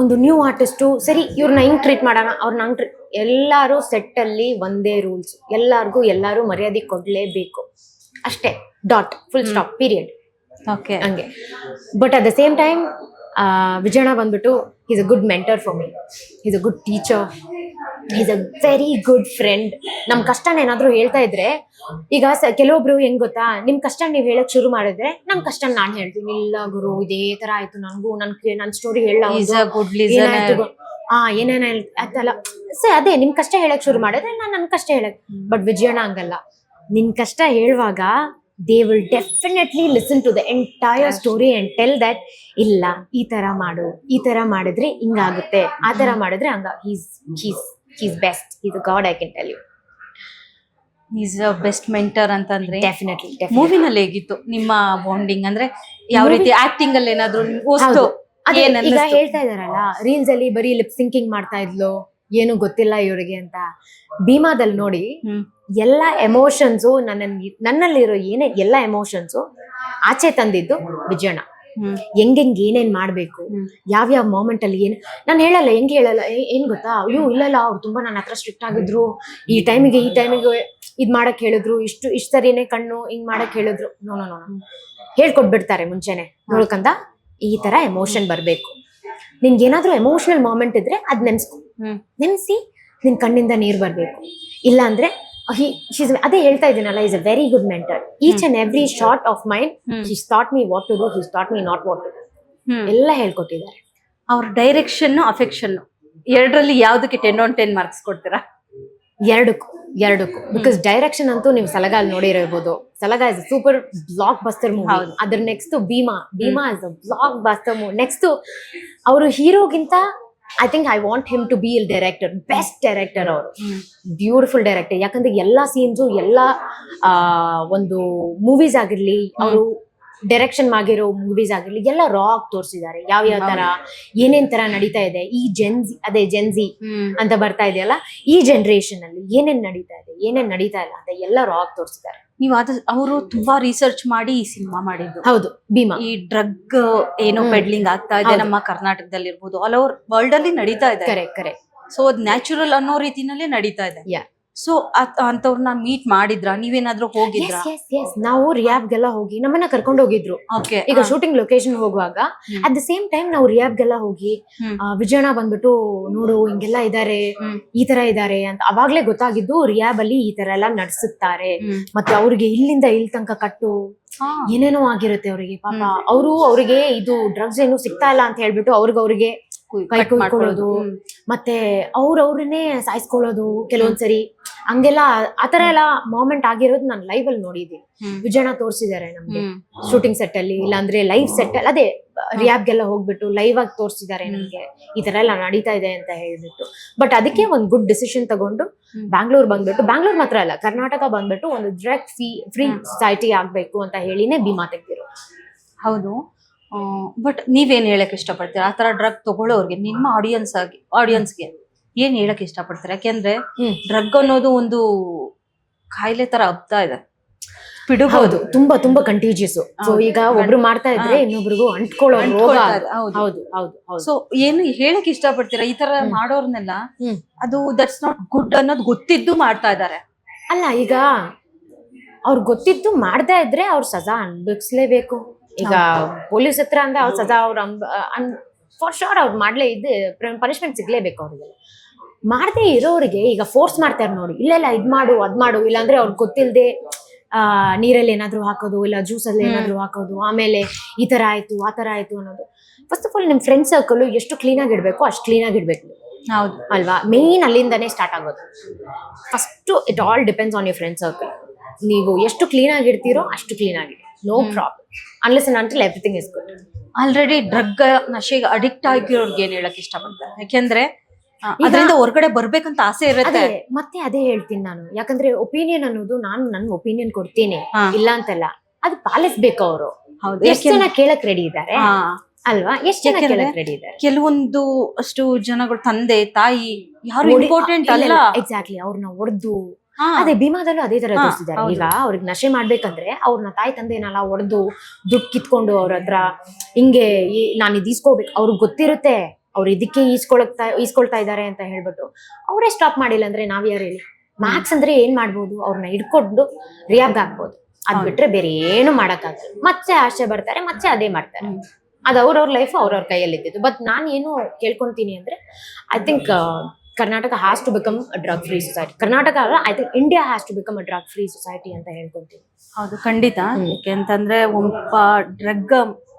ಒಂದು ನ್ಯೂ ಆರ್ಟಿಸ್ಟು, ಸರಿ ಇವ್ರನ್ನ ಹಿಂಗ್ ಟ್ರೀಟ್ ಮಾಡೋಣ, ಅವ್ರನ್ನ ಹಂಗ್ ಎಲ್ಲರೂ ಸೆಟ್ ಅಲ್ಲಿ ಒಂದೇ ರೂಲ್ಸ್, ಎಲ್ಲಾರು ಮರ್ಯಾದೆ ಕೊಡ್ಲೇಬೇಕು ಅಷ್ಟೇ, dot, full stop, period. Okay, ಹಂಗೆ. But at the same time ವಿಜಯಣ್ಣ ಬಂದ್ಬಿಟ್ಟು is a good mentor for me, is a good teacher. Is a very good friend. ನಮ್ ಕಷ್ಟನ ಏನಾದ್ರು ಹೇಳ್ತಾ ಇದ್ರೆ, ಈಗ ಕೆಲವೊಬ್ರು ಹೆಂಗ್ ಗೊತ್ತಾ, ನಿಮ್ ಕಷ್ಟ ನೀವ್ ಹೇಳಕ್ ಶುರು ಮಾಡಿದ್ರೆ ನಮ್ ಕಷ್ಟ ನಾನ್ ಹೇಳ್ತೀನಿ, ಇಲ್ಲ ಗುರು ಇದೇ ತರ ಆಯ್ತು ನನಗೂ, ನನ್ ಸ್ಟೋರಿ ಹೇಳ ಗುಡ್ ಲಿಸನರ್. ಏನೇನ ಆಯ್ತಲ್ಲ. ಅದೇ ನಿಮ್ ಕಷ್ಟ ಹೇಳಕ್ ಶುರು ಮಾಡಿದ್ರೆ ನಾನ್ ನನ್ ಕಷ್ಟ ಹೇಳಕ್. ಬಟ್ ವಿಜಯಣ್ಣ ಹಂಗಲ್ಲ, ನಿನ್ ಕಷ್ಟ ಹೇಳುವಾಗ they will definitely listen to the entire story and tell that ಇಲ್ಲ ಈ ತರ ಮಾಡು, ಈ ತರ ಮಾಡಿದ್ರೆ ಹಿಂಗಾಗುತ್ತೆ, ಆ ತರ ಮಾಡಿದ್ರೆ ಹಂಗ. he's best, he's a god, I can tell you. Is a best mentor ಅಂತಂದ್ರೆ ಡೆಫಿನೆಟ್ಲಿ. ಮೂವಿನಲ್ಲಿ ಹೇಗಿತ್ತು ನಿಮ್ಮ ಬಾಂಡಿಂಗ್? ಅಂದ್ರೆ ಯಾವ ರೀತಿ ಆಕ್ಟಿಂಗ್ ಅಲ್ಲಿ ಏನಾದ್ರು ಹೌದು. ಅದೇ ಈಗ ಹೇಳ್ತಾ ಇದಾರಲ್ಲ, ರೀಲ್ಸ್ ಅಲ್ಲಿ ಬರೀ ಲಿಪ್ ಸಿಂಕಿಂಗ್ ಮಾಡ್ತಾ ಇದ್ಲು, ಏನು ಗೊತ್ತಿಲ್ಲ ಇವ್ರಿಗೆ ಅಂತ. ಭೀಮಾದಲ್ಲಿ ನೋಡಿ ಎಲ್ಲಾ ಎಮೋಷನ್ಸು ನನ್ನಲ್ಲಿರೋ ಎಲ್ಲಾ ಎಮೋಷನ್ಸು ಆಚೆ ತಂದಿದ್ದು ವಿಜಯಣ್ಣ. ಹೆಂಗ್ ಏನೇನ್ ಮಾಡ್ಬೇಕು, ಯಾವ್ಯಾವ ಮೂಮೆಂಟ್ ಅಲ್ಲಿ ಏನ್, ನಾನು ಹೇಳಲ್ಲ, ಹೆಂಗ್ ಹೇಳಲ್ಲ, ಏನ್ ಗೊತ್ತಾ, ಅಯ್ಯೋ ಇಲ್ಲ ಅವ್ರು ತುಂಬಾ ನನ್ನ ಹತ್ರ ಸ್ಟ್ರಿಕ್ಟ್ ಆಗಿದ್ರು, ಈ ಟೈಮಿಗೆ ಇದ್ ಮಾಡಕ್ ಹೇಳಿದ್ರು, ಇಷ್ಟು ಸರಿನೇ ಕಣ್ಣು ಹಿಂಗ್ ಮಾಡಕ್ ಹೇಳಿದ್ರು. ನೋ, ಹೇಳ್ಕೊಟ್ಬಿಡ್ತಾರೆ ಮುಂಚೆನೆ, ನೋಡ್ಕಂದ ಈ ತರ ಎಮೋಷನ್ ಬರ್ಬೇಕು, ನಿನ್ಗೆ ಏನಾದ್ರೂ ಎಮೋಷನಲ್ ಮೂಮೆಂಟ್ ಇದ್ರೆ ಅದ್ ನೆನ್ಸಿ ನಿನ್ ಕಣ್ಣಿಂದ ನೀರ್ ಬರ್ಬೇಕು. ಇಲ್ಲ ಅಂದ್ರೆ ಅದೇ ಹೇಳ್ತಾ ಇದ್ದೀನಲ್ಲ, is a very good mentor. Each and every sort of mind he's taught me what to do, he's taught me not what to do. ಎಲ್ಲ ಹೇಳ್ಕೊಟ್ಟಿದ್ದಾರೆ. ಅವ್ರ ಡೈರೆಕ್ಷನ್, ಅಫೆಕ್ಷನ್ ಎರಡರಲ್ಲಿ ಯಾವ್ದಕ್ಕೆ 10 on 10 ಮಾರ್ಕ್ಸ್ ಕೊಡ್ತೀರಾ? ಎರಡಕ್ಕೂ. ಬಿಕಾಸ್ ಡೈರೆಕ್ಷನ್ ಅಂತೂ ನೀವು ಸಲಗಾಲ್ ನೋಡಿರಬಹುದು. Salaga is super blockbuster movie. ಅದ್ರ next Bheema is a blockbuster movie. Next ಅವರು ಹೀರೋಗಿಂತ I think I want him to be ಇಲ್ ಡೈರೆಕ್ಟರ್, ಬೆಸ್ಟ್ ಡೈರೆಕ್ಟರ್ ಅವರು, ಬ್ಯೂಟಿಫುಲ್ ಡೈರೆಕ್ಟರ್. ಯಾಕಂದ್ರೆ ಎಲ್ಲಾ ಸೀನ್ಸು, ಎಲ್ಲಾ ಒಂದು ಮೂವೀಸ್ ಆಗಿರ್ಲಿ, ಅವರು ಡೈರೆಕ್ಷನ್ ಆಗಿರೋ ಮೂವೀಸ್ ಆಗಿರ್ಲಿ, ಎಲ್ಲ ರಾ ಆಗಿ ತೋರಿಸಿದ್ದಾರೆ. ಯಾವ ತರ ಏನೇನ್ ತರ ನಡೀತಾ ಇದೆ, ಈ ಜೆನ್ಜಿ ಅಂತ ಬರ್ತಾ ಇದೆಯಲ್ಲ, ಈ ಜನರೇಷನ್ ಅಲ್ಲಿ ಏನೇನ್ ನಡೀತಾ ಇದೆ, ಏನೇನ್ ನಡೀತಾ ಇಲ್ಲ ಅಂತ ಎಲ್ಲ ರಾ ಆಗಿ ತೋರಿಸಿದ್ದಾರೆ. ನೀವು ಅವರು ತುಂಬಾ ರಿಸರ್ಚ್ ಮಾಡಿ ಈ ಸಿನಿಮಾ ಮಾಡಿದ್ದು. ಹೌದು, ಭೀಮಾ. ಈ ಡ್ರಗ್ ಏನೋ ಪೆಡ್ಲಿಂಗ್ ಆಗ್ತಾ ಇದೆ ನಮ್ಮ ಕರ್ನಾಟಕದಲ್ಲಿ ಇರ್ಬೋದು, ಆಲ್ ಓವರ್ ವರ್ಲ್ಡ್ ಅಲ್ಲಿ ನಡೀತಾ ಇದೆ. ಕರೆಕ್ಟ್. ಸೊ ಅದ್ ನ್ಯಾಚುರಲ್ ಅನ್ನೋ ರೀತಿನಲ್ಲೇ ನಡೀತಾ ಇದೆ. ಸೊ ಅಂತವ್ರನ್ನ ಮೀಟ್ ಮಾಡಿದ್ರ, ನೀವೇನಾದ್ರೂ ಹೋಗಿದ್ರ? ನಾವು ರಿಯಾಬ್ಗೆಲ್ಲ ಹೋಗಿ, ನಮ್ಮನ್ನ ಕರ್ಕೊಂಡು ಹೋಗಿದ್ರು. ಈಗ ಶೂಟಿಂಗ್ ಲೊಕೇಶನ್ ಹೋಗುವಾಗ ಅಟ್ ದ ಸೇಮ್ ಟೈಮ್ ನಾವು ರಿಯಾಬ್ಗೆಲ್ಲ ಹೋಗಿ, ವಿಜಯಣ್ಣ ಬಂದ್ಬಿಟ್ಟು ನೋಡು ಹಿಂಗೆಲ್ಲ ಇದಾರೆ, ಈ ತರ ಇದಾರೆ ಅಂತ ಅವಾಗ್ಲೇ ಗೊತ್ತಾಗಿದ್ದು. ರಿಯಾಬ್ ಅಲ್ಲಿ ಈ ತರ ಎಲ್ಲ ನಡ್ಸುತ್ತಾರೆ, ಮತ್ತೆ ಅವ್ರಿಗೆ ಇಲ್ಲಿಂದ ಇಲ್ಲಿ ತನಕ ಕಟ್ಟು ಏನೇನೋ ಆಗಿರುತ್ತೆ ಅವ್ರಿಗೆ. ಪಾಪ ಅವ್ರಿಗೆ ಇದು ಡ್ರಗ್ಸ್ ಏನು ಸಿಗ್ತಾ ಇಲ್ಲ ಅಂತ ಹೇಳ್ಬಿಟ್ಟು ಅವ್ರಿಗೆ ಕೈ ಕುಯ್ಕೊಳ್ಳೋದು, ಮತ್ತೆ ಅವ್ರನ್ನೇ ಸಾಯಿಸ್ಕೊಳ್ಳೋದು ಕೆಲವೊಂದ್ಸರಿ, ಹಂಗೆಲ್ಲ ಆತರ ಎಲ್ಲ ಮೂಮೆಂಟ್ ಆಗಿರೋದು ನಾನು ಲೈವ್ ಅಲ್ಲಿ ನೋಡಿದ್ದೀನಿ. ವಿಜಯಣ್ಣ ತೋರಿಸಿದ್ದಾರೆ ನಮ್ಗೆ ಶೂಟಿಂಗ್ ಸೆಟ್ ಅಲ್ಲಿ, ಇಲ್ಲಾಂದ್ರೆ ಲೈವ್ ಸೆಟ್ ಅಲ್ಲಿ, ಅದೇ ರಿಯಾಬ್ಗೆಲ್ಲ ಹೋಗ್ಬಿಟ್ಟು ಲೈವ್ ಆಗಿ ತೋರಿಸಿದ್ದಾರೆ ನಮ್ಗೆ, ಈ ತರ ಎಲ್ಲ ನಡೀತಾ ಇದೆ ಅಂತ ಹೇಳ್ಬಿಟ್ಟು. ಬಟ್ ಅದಕ್ಕೆ ಒಂದು ಗುಡ್ ಡಿಸಿಷನ್ ತಗೊಂಡು ಬ್ಯಾಂಗ್ಳೂರ್ ಮಾತ್ರ ಅಲ್ಲ, ಕರ್ನಾಟಕ ಬಂದ್ಬಿಟ್ಟು ಒಂದು ಡ್ರಗ್ ಫ್ರೀ ಸೊಸೈಟಿ ಆಗ್ಬೇಕು ಅಂತ ಹೇಳಿನೇ ಭೀಮಾ ತೆಗ್ದಿರೋ. ಹೌದು. ಬಟ್ ನೀವೇನ್ ಹೇಳಕ್ ಇಷ್ಟಪಡ್ತೀರಾ ಆ ತರ ಡ್ರಗ್ ತಗೊಳ್ಳೋರ್ಗೆ, ನಿಮ್ಮ ಆಡಿಯನ್ಸ್ಗೆ ಏನ್ ಹೇಳಕ್ ಇಷ್ಟಪಡ್ತೀರಾ? ಯಾಕೆಂದ್ರೆ ಡ್ರಗ್ ಅನ್ನೋದು ಒಂದು ಕಾಯಿಲೆ ತರ ಹಬ್ತಾ ಇದೆ, ಹೌದು, ತುಂಬಾ ಕಂಟೀಜಿಯಸ್. ಸೊ ಈಗ ಒಬ್ರು ಮಾಡ್ತಾ ಇದ್ರೆ ಇನ್ನೊಬ್ರಿಗೂ ಅಂಟ್ಕೊಳ್ಳೋ ರೋಗ. ಹೌದು. ಸೊ ಏನು ಹೇಳಕ್ ಇಷ್ಟಪಡ್ತೀರಾ ಈ ತರ ಮಾಡೋರ್ನೆಲ್ಲ? ಅದು ದಟ್ಸ್ ನಾಟ್ ಗುಡ್ ಅನ್ನೋದು ಗೊತ್ತಿದ್ದು ಮಾಡ್ತಾ ಇದಾರೆ. ಅಲ್ಲ, ಈಗ ಅವ್ರು ಗೊತ್ತಿದ್ದು ಮಾಡ್ತಾ ಇದ್ರೆ ಅವ್ರು ಸಜಾ ಅನ್ಭವಿಸ್ಲೇಬೇಕು. ಈಗ ಪೊಲೀಸ್ ಹತ್ರ ಅಂದ್ರೆ ಅವ್ರ ಸಜಾ, ಫಾರ್ ಶೋರ್ ಅವ್ರು ಮಾಡ್ಲೇ ಪನಿಷ್ಮೆಂಟ್ ಸಿಗ್ಲೇಬೇಕು ಅವ್ರಿಗೆ. ಮಾಡದೇ ಇರೋರಿಗೆ ಈಗ ಫೋರ್ಸ್ ಮಾಡ್ತಾರೆ ನೋಡಿ, ಇಲ್ಲ ಇದ್ ಮಾಡು ಅದ್ ಮಾಡು, ಇಲ್ಲಾಂದ್ರೆ ಅವ್ರಿಗೆ ಗೊತ್ತಿಲ್ಲದೆ ನೀರಲ್ಲಿ ಏನಾದ್ರು ಹಾಕೋದು, ಇಲ್ಲ ಜ್ಯೂಸ್ ಅಲ್ಲಿ ಏನಾದ್ರು ಹಾಕೋದು, ಆಮೇಲೆ ಈ ತರ ಆಯ್ತು ಆ ತರ ಆಯ್ತು ಅನ್ನೋದು. ಫಸ್ಟ್ ಆಫ್ ಆಲ್ ನಿಮ್ ಫ್ರೆಂಡ್ ಸರ್ಕಲ್ ಎಷ್ಟು ಕ್ಲೀನ್ ಆಗಿಡ್ಬೇಕು ಅಷ್ಟು ಕ್ಲೀನ್ ಆಗಿಡ್ಬೇಕು. ಹೌದು ಅಲ್ವಾ? ಮೇನ್ ಅಲ್ಲಿಂದಾನೇ ಸ್ಟಾರ್ಟ್ ಆಗೋದು. First it all depends on your friend circle. ನೀವು ಎಷ್ಟು ಕ್ಲೀನ್ ಆಗಿರ್ತೀರೋ ಅಷ್ಟು ಕ್ಲೀನ್ ಆಗಿದೆ, no problem, unless and until everything is good. Already drug ನಶೆಗೆ ಅಡಿಕ್ಟ್ ಆಗಿರೋರ್ಗೆ ಏನ್ ಹೇಳಕ್ ಇಷ್ಟಪಡ್ತಾರೆ? ಯಾಕೆಂದ್ರೆ ಅದರಿಂದ ಹೊರಗಡೆ ಬರ್ಬೇಕಂತ ಆಸೆ ಇರುತ್ತೆ. ಮತ್ತೆ ಅದೇ ಹೇಳ್ತೀನಿ ನಾನು, ಯಾಕಂದ್ರೆ ಒಪಿನಿಯನ್ ಅನ್ನೋದು ನಾನು ನನ್ನ ಒಪಿನಿಯನ್ ಕೊಡ್ತೀನಿ, ಇಲ್ಲ ಅಂತಲ್ಲ, ಅದು ಪಾಲಿಸ್ಬೇಕು ಅವರು. ಎಷ್ಟು ಜನ ಕೇಳಕ್ ರೆಡಿ ಇದ್ದಾರೆ ಅಲ್ವಾ? ಎಷ್ಟು ಜನ ಕೇಳಕ್ ರೆಡಿ ಇದ್ದಾರೆ? ಕೆಲವೊಂದು ಅಷ್ಟು ಜನಗಳು ತಂದೆ ತಾಯಿ ಯಾರು ಇಂಪಾರ್ಟೆಂಟ್ ಅಲ್ಲ. ಎಕ್ಸಾಕ್ಟ್ಲಿ, ಅವ್ರನ್ನ ಹೊಡೆದು, ಅದೇ ಭೀಮಾದಲ್ಲೂ ಅದೇ ತರ ತೋರಿಸಿದ್ದಾರೆ. ಈಗ ಅವ್ರಿಗೆ ನಶೆ ಮಾಡ್ಬೇಕಂದ್ರೆ ಅವ್ರನ್ನ ತಾಯಿ ತಂದೆನೆಲ್ಲ ಹೊಡೆದು ದುಡ್ಡು ಕಿತ್ಕೊಂಡು ಅವ್ರ ಹತ್ರ ಹಿಂಗೆ ನಾನು ಇದು ಈಸ್ಕೋಬೇಕು, ಅವ್ರಿಗೆ ಗೊತ್ತಿರುತ್ತೆ ಅವ್ರು ಇದಕ್ಕೆ ಈಸ್ಕೊಳ್ತಾ ಇದಾರೆ ಅಂತ ಹೇಳ್ಬಿಟ್ಟು ಅವರೇ ಸ್ಟಾಪ್ ಮಾಡಿಲ್ಲ ಅಂದ್ರೆ ನಾವ್ ಯಾರು ಹೇಳಿ? ಮ್ಯಾಕ್ಸ್ ಅಂದ್ರೆ ಏನ್ ಮಾಡ್ಬೋದು, ಅವ್ರನ್ನ ಹಿಡ್ಕೊಂಡು ರಿಯಾಬ್ ಹಾಕ್ಬೋದು, ಅದ್ ಬಿಟ್ರೆ ಬೇರೆ ಏನು ಮಾಡಕ್ಕಾಗಲ್ಲ. ಮತ್ತೆ ಆಸೆ ಬರ್ತಾರೆ, ಮತ್ತೆ ಅದೇ ಮಾಡ್ತಾರೆ. ಅದು ಅವ್ರವ್ರ ಲೈಫ್ ಅವ್ರವ್ರ ಕೈಯಲ್ಲಿ ಇದ್ದಿದ್ದು. ಬಟ್ ನಾನು ಏನು ಕೇಳ್ಕೊಂತೀನಿ ಅಂದ್ರೆ, I think Karnataka has to become a drug free society. Karnataka ಅಲ್ಲ, I think India has to become a drug free society ಅಂತ ಹೇಳ್ಕೊಂತೀನಿ. ಹೌದು, ಖಂಡಿತ. ಯಾಕೆಂತಂದ್ರೆ ಒಬ್ಬ ಡ್ರಗ್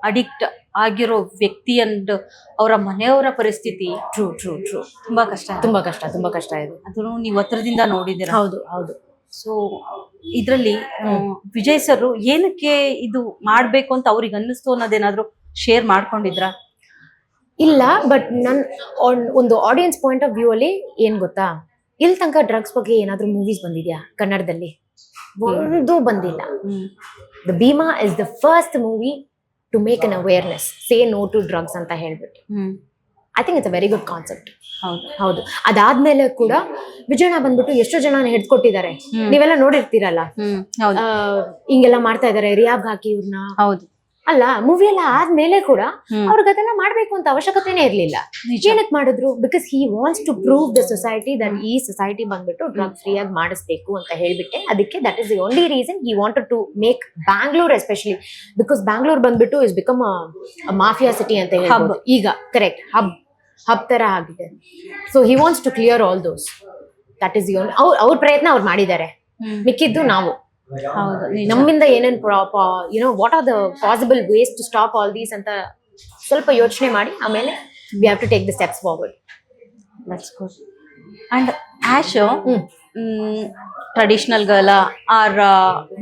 ಅಡಿಕ್ಟ್ ಆಗಿರೋ ವ್ಯಕ್ತಿ ಅಂಡ್ ಅವರ ಮನೆಯವರ ಪರಿಸ್ಥಿತಿ ಟ್ರೂ ಟ್ರೂ ಟ್ರೂ ತುಂಬಾ ಕಷ್ಟ, ತುಂಬಾ ಕಷ್ಟ ಇದೆ. ಅದನ್ನು ನೀವು ಹತ್ರದಿಂದ ನೋಡಿದ್ದೀರಾ. ಹೌದು ಹೌದು. ಸೊ ಇದ್ರಲ್ಲಿ ವಿಜಯ್ ಸರ್ ಏನಕ್ಕೆ ಇದು ಮಾಡ್ಬೇಕು ಅಂತ ಅವ್ರಿಗೆ ಅನ್ನಿಸ್ತು ಅನ್ನೋದೇನಾದ್ರು ಶೇರ್ ಮಾಡ್ಕೊಂಡಿದ್ರಾ? ಇಲ್ಲ, ಬಟ್ ಒಂದು ಆಡಿಯನ್ಸ್ ಪಾಯಿಂಟ್ ಆಫ್ ವ್ಯೂ ಅಲ್ಲಿ ಏನ್ ಗೊತ್ತಾ, ಇಲ್ಲಿ ತನಕ ಡ್ರಗ್ಸ್ ಬಗ್ಗೆ ಏನಾದ್ರೂ ಮೂವೀಸ್ ಬಂದಿದ್ಯಾ ಕನ್ನಡದಲ್ಲಿ? ಒಂದು ಬಂದಿಲ್ಲ. The Bheema is the first movie to make an awareness, say no to drugs ಅಂತ ಹೇಳ್ಬಿಟ್ಟು. I think it's a very good concept. ಹೌದು. ಅದಾದ್ಮೇಲೆ ಕೂಡ ವಿಜಯಣ್ಣ ಬಂದ್ಬಿಟ್ಟು ಎಷ್ಟೋ ಜನ ಹಿಡ್ಕೊಟ್ಟಿದ್ದಾರೆ, ನೀವೆಲ್ಲ ನೋಡಿರ್ತೀರಲ್ಲ. ಹಿಂಗೆಲ್ಲ ಮಾಡ್ತಾ ಇದಾರೆ, ರಿಯಾಬ್ ಹಾಕಿ ಇವ್ರನ್ನ. ಹೌದು ಅಲ್ಲ, ಮೂವಿ ಎಲ್ಲ ಆದ್ಮೇಲೆ ಕೂಡ ಅವ್ರಿಗೆ ಅದನ್ನ ಮಾಡ್ಬೇಕು ಅಂತ ಅವಶ್ಯಕತೆನೇ ಇರ್ಲಿಲ್ಲ. ಏನಕ್ಕೆ ಮಾಡಿದ್ರು? Because he wants to prove the society that ಈ ಸೊಸೈಟಿ ಬಂದ್ಬಿಟ್ಟು ಡ್ರಗ್ ಫ್ರೀ ಆಗಿ ಮಾಡಿಸ್ಬೇಕು ಅಂತ ಹೇಳ್ಬಿಟ್ಟೆ. ಅದಕ್ಕೆ that is the only reason he wanted to make Bangalore especially, because Bangalore ಬಂದ್ಬಿಟ್ಟು ಇಸ್ ಬಿಕಮ್ ಮಾಫಿಯಾ ಸಿಟಿ ಅಂತ ಹೇಳ್ಬೋದು ಈಗ. ಕರೆಕ್ಟ್, ಹಬ್ ತರ ಆಗಿದೆ. So he wants to clear all those. That is the only. ಅವ್ರ ಪ್ರಯತ್ನ ಅವ್ರು ಮಾಡಿದ್ದಾರೆ, ಮಿಕ್ಕಿದ್ದು ನಾವು ನಮ್ಮಿಂದ ಏನೇನ್ what are the possible ways to stop all these ಅಂತ ಸ್ವಲ್ಪ ಯೋಚನೆ ಮಾಡಿ ಆಮೇಲೆ we have to take the steps forward. That's good. And ಆಶ್ traditional girl or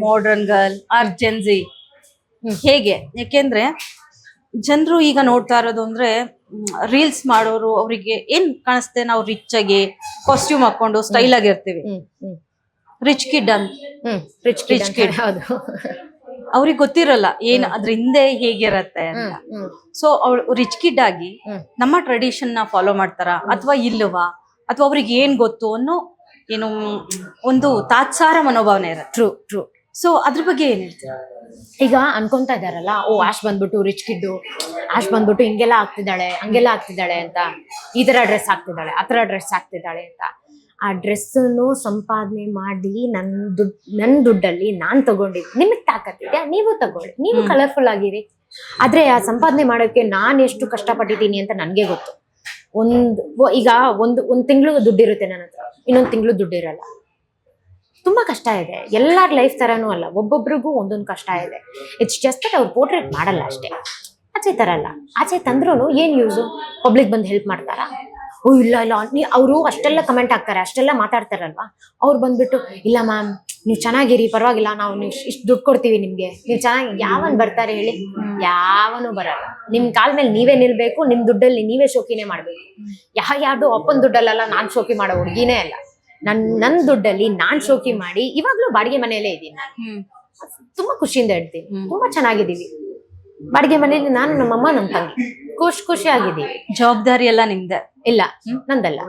modern girl or Gen Z ಹೇಗೆ? ಯಾಕೆಂದ್ರೆ ಜನರು ಈಗ ನೋಡ್ತಾ ಇರೋದು ಅಂದ್ರೆ ರೀಲ್ಸ್ ಮಾಡೋರು, ಅವರಿಗೆ ಏನ್ ಕಾಣಿಸ್ತೆ, ನಾವು ರಿಚ್ ಆಗಿ ಕಾಸ್ಟ್ಯೂಮ್ ಹಾಕೊಂಡು ಸ್ಟೈಲ್ ಆಗಿರ್ತೀವಿ, ರಿಚ್ ಕಿಡ್ ಅಂತ. ರಿಚ್ ಕಿಡ್ ಹೌದು. ಅವ್ರಿಗೆ ಗೊತ್ತಿರಲ್ಲ ಏನ್ ಅದ್ರ ಹಿಂದೆ ಹೇಗಿರತ್ತೆ ಅಂತ. ಸೊ ಅವ್ಳು ರಿಚ್ ಕಿಡ್ ಆಗಿ ನಮ್ಮ ಟ್ರೆಡಿಷನ್ ನ ಫಾಲೋ ಮಾಡ್ತಾರ ಅಥವಾ ಇಲ್ವಾ, ಅಥವಾ ಅವ್ರಿಗೆ ಏನ್ ಗೊತ್ತು ಅನ್ನೋ ಏನು ಒಂದು ತಾತ್ಸಾರ ಮನೋಭಾವನೆ ಇರತ್ತೆ. True true. ಸೊ ಅದ್ರ ಬಗ್ಗೆ ಏನ್ ಹೇಳ್ತೀರಾ? ಈಗ ಅನ್ಕೊಂತಾ ಇದಾರಲ್ಲ, ಆಶ್ ಬಂದ್ಬಿಟ್ಟು ರಿಚ್ ಕಿಡ್ಡು, ಆಶ್ ಬಂದ್ಬಿಟ್ಟು ಹಿಂಗೆಲ್ಲ ಆಗ್ತಿದ್ದಾಳೆ, ಹಂಗೆಲ್ಲ ಆಗ್ತಿದ್ದಾಳೆ ಅಂತ, ಈ ತರ ಡ್ರೆಸ್ ಹಾಕ್ತಿದ್ದಾಳೆ, ಆ ತರ ಡ್ರೆಸ್ ಹಾಕ್ತಿದ್ದಾಳೆ ಅಂತ. ಆ ಡ್ರೆಸ್ಸನ್ನು ಸಂಪಾದನೆ ಮಾಡಿ ನನ್ನ ದುಡ್ಡಲ್ಲಿ ನಾನ್ ತಗೊಂಡಿದ್ದು. ನಿಮಗ್ ತಾಕತ್ತಿದೆ, ನೀವು ತಗೊಳ್ಳಿ, ನೀವು ಕಲರ್ಫುಲ್ ಆಗಿರಿ. ಆದ್ರೆ ಆ ಸಂಪಾದನೆ ಮಾಡೋಕೆ ನಾನ್ ಎಷ್ಟು ಕಷ್ಟಪಟ್ಟಿದ್ದೀನಿ ಅಂತ ನನ್ಗೆ ಗೊತ್ತು. ಈಗ ಒಂದ್ ತಿಂಗಳು ದುಡ್ಡಿರುತ್ತೆ ನನ್ನ ಹತ್ರ, ಇನ್ನೊಂದ್ ತಿಂಗಳು ದುಡ್ಡಿರಲ್ಲ. ತುಂಬಾ ಕಷ್ಟ ಇದೆ. ಎಲ್ಲಾರ ಲೈಫ್ ತರಾನು ಅಲ್ಲ, ಒಬ್ಬೊಬ್ರಿಗೂ ಒಂದೊಂದು ಕಷ್ಟ ಇದೆ. ಇಟ್ಸ್ ಜಸ್ಟ್ ದಟ್ ಅವ್ರು ಪೋರ್ಟ್ರೇಟ್ ಮಾಡಲ್ಲ ಅಷ್ಟೇ. ಆಚೆ ತರಲ್ಲ. ಆಚೆ ತಂದ್ರೂ ಏನ್ ಯೂಸು? ಪಬ್ಲಿಕ್ ಬಂದು ಹೆಲ್ಪ್ ಮಾಡ್ತಾರಾ? ಓ ಇಲ್ಲ ಅವರು ಅಷ್ಟೆಲ್ಲ ಕಮೆಂಟ್ ಹಾಕ್ತಾರೆ, ಅಷ್ಟೆಲ್ಲ ಮಾತಾಡ್ತಾರಲ್ವಾ, ಅವ್ರು ಬಂದ್ಬಿಟ್ಟು ಇಲ್ಲ ಮ್ಯಾಮ್ ನೀವು ಚೆನ್ನಾಗಿರಿ, ಪರವಾಗಿಲ್ಲ, ನಾವು ಇಷ್ಟು ದುಡ್ಡು ಕೊಡ್ತೀವಿ ನಿಮ್ಗೆ, ನೀವು ಚೆನ್ನಾಗಿ. ಯಾವನ್ ಬರ್ತಾರೆ ಹೇಳಿ? ಯಾವನು ಬರಲ್ಲ. ನಿಮ್ ಕಾಲ್ ಮೇಲೆ ನೀವೇ ನಿಲ್ಬೇಕು, ನಿಮ್ ದುಡ್ಡಲ್ಲಿ ನೀವೇ ಶೋಕಿನೇ ಮಾಡ್ಬೇಕು. ಯಾರ್ದು ಅಪ್ಪನ ದುಡ್ಡಲ್ಲ ನಾನ್ ಶೋಕಿ ಮಾಡೋ ಹುಡುಗಿನೇ ಅಲ್ಲ. ನನ್ ದುಡ್ಡಲ್ಲಿ ನಾನ್ ಶೋಕಿ ಮಾಡಿ ಇವಾಗ್ಲೂ ಬಾಡಿಗೆ ಮನೆಯಲ್ಲೇ ಇದ್ದೀನಿ. ತುಂಬಾ ಖುಷಿಯಿಂದ ಇರ್ತೀನಿ, ತುಂಬಾ ಚೆನ್ನಾಗಿದ್ದೀವಿ. ಬಾಡಿಗೆ ಮನೆಯಲ್ಲಿ ನಾನು, ನಮ್ಮಮ್ಮ, ನಮ್ ತಂಗಿ ಖುಷಿ ಆಗಿದ್ದೀವಿ. ಜವಾಬ್ದಾರಿ ಎಲ್ಲ ನಿಮ್ದೆ? ಇಲ್ಲ, ನಂದಲ್ಲ.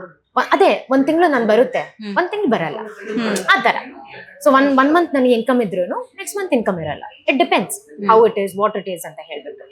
ಅದೇ ಒಂದ್ ತಿಂಗಳು ನಾನು ಬರುತ್ತೆ, ಒಂದ್ ತಿಂಗಳು ಬರಲ್ಲ, ಆತರ. ಸೊ ಒನ್ ಮಂತ್ ನನಗೆ ಇನ್ಕಮ್ ಇದ್ರು ನೆಕ್ಸ್ಟ್ ಮಂತ್ ಇನ್ಕಮ್ ಇರಲ್ಲ. It depends how it is, what it is ಅಂತ ಹೇಳ್ಬಿಟ್ಟು.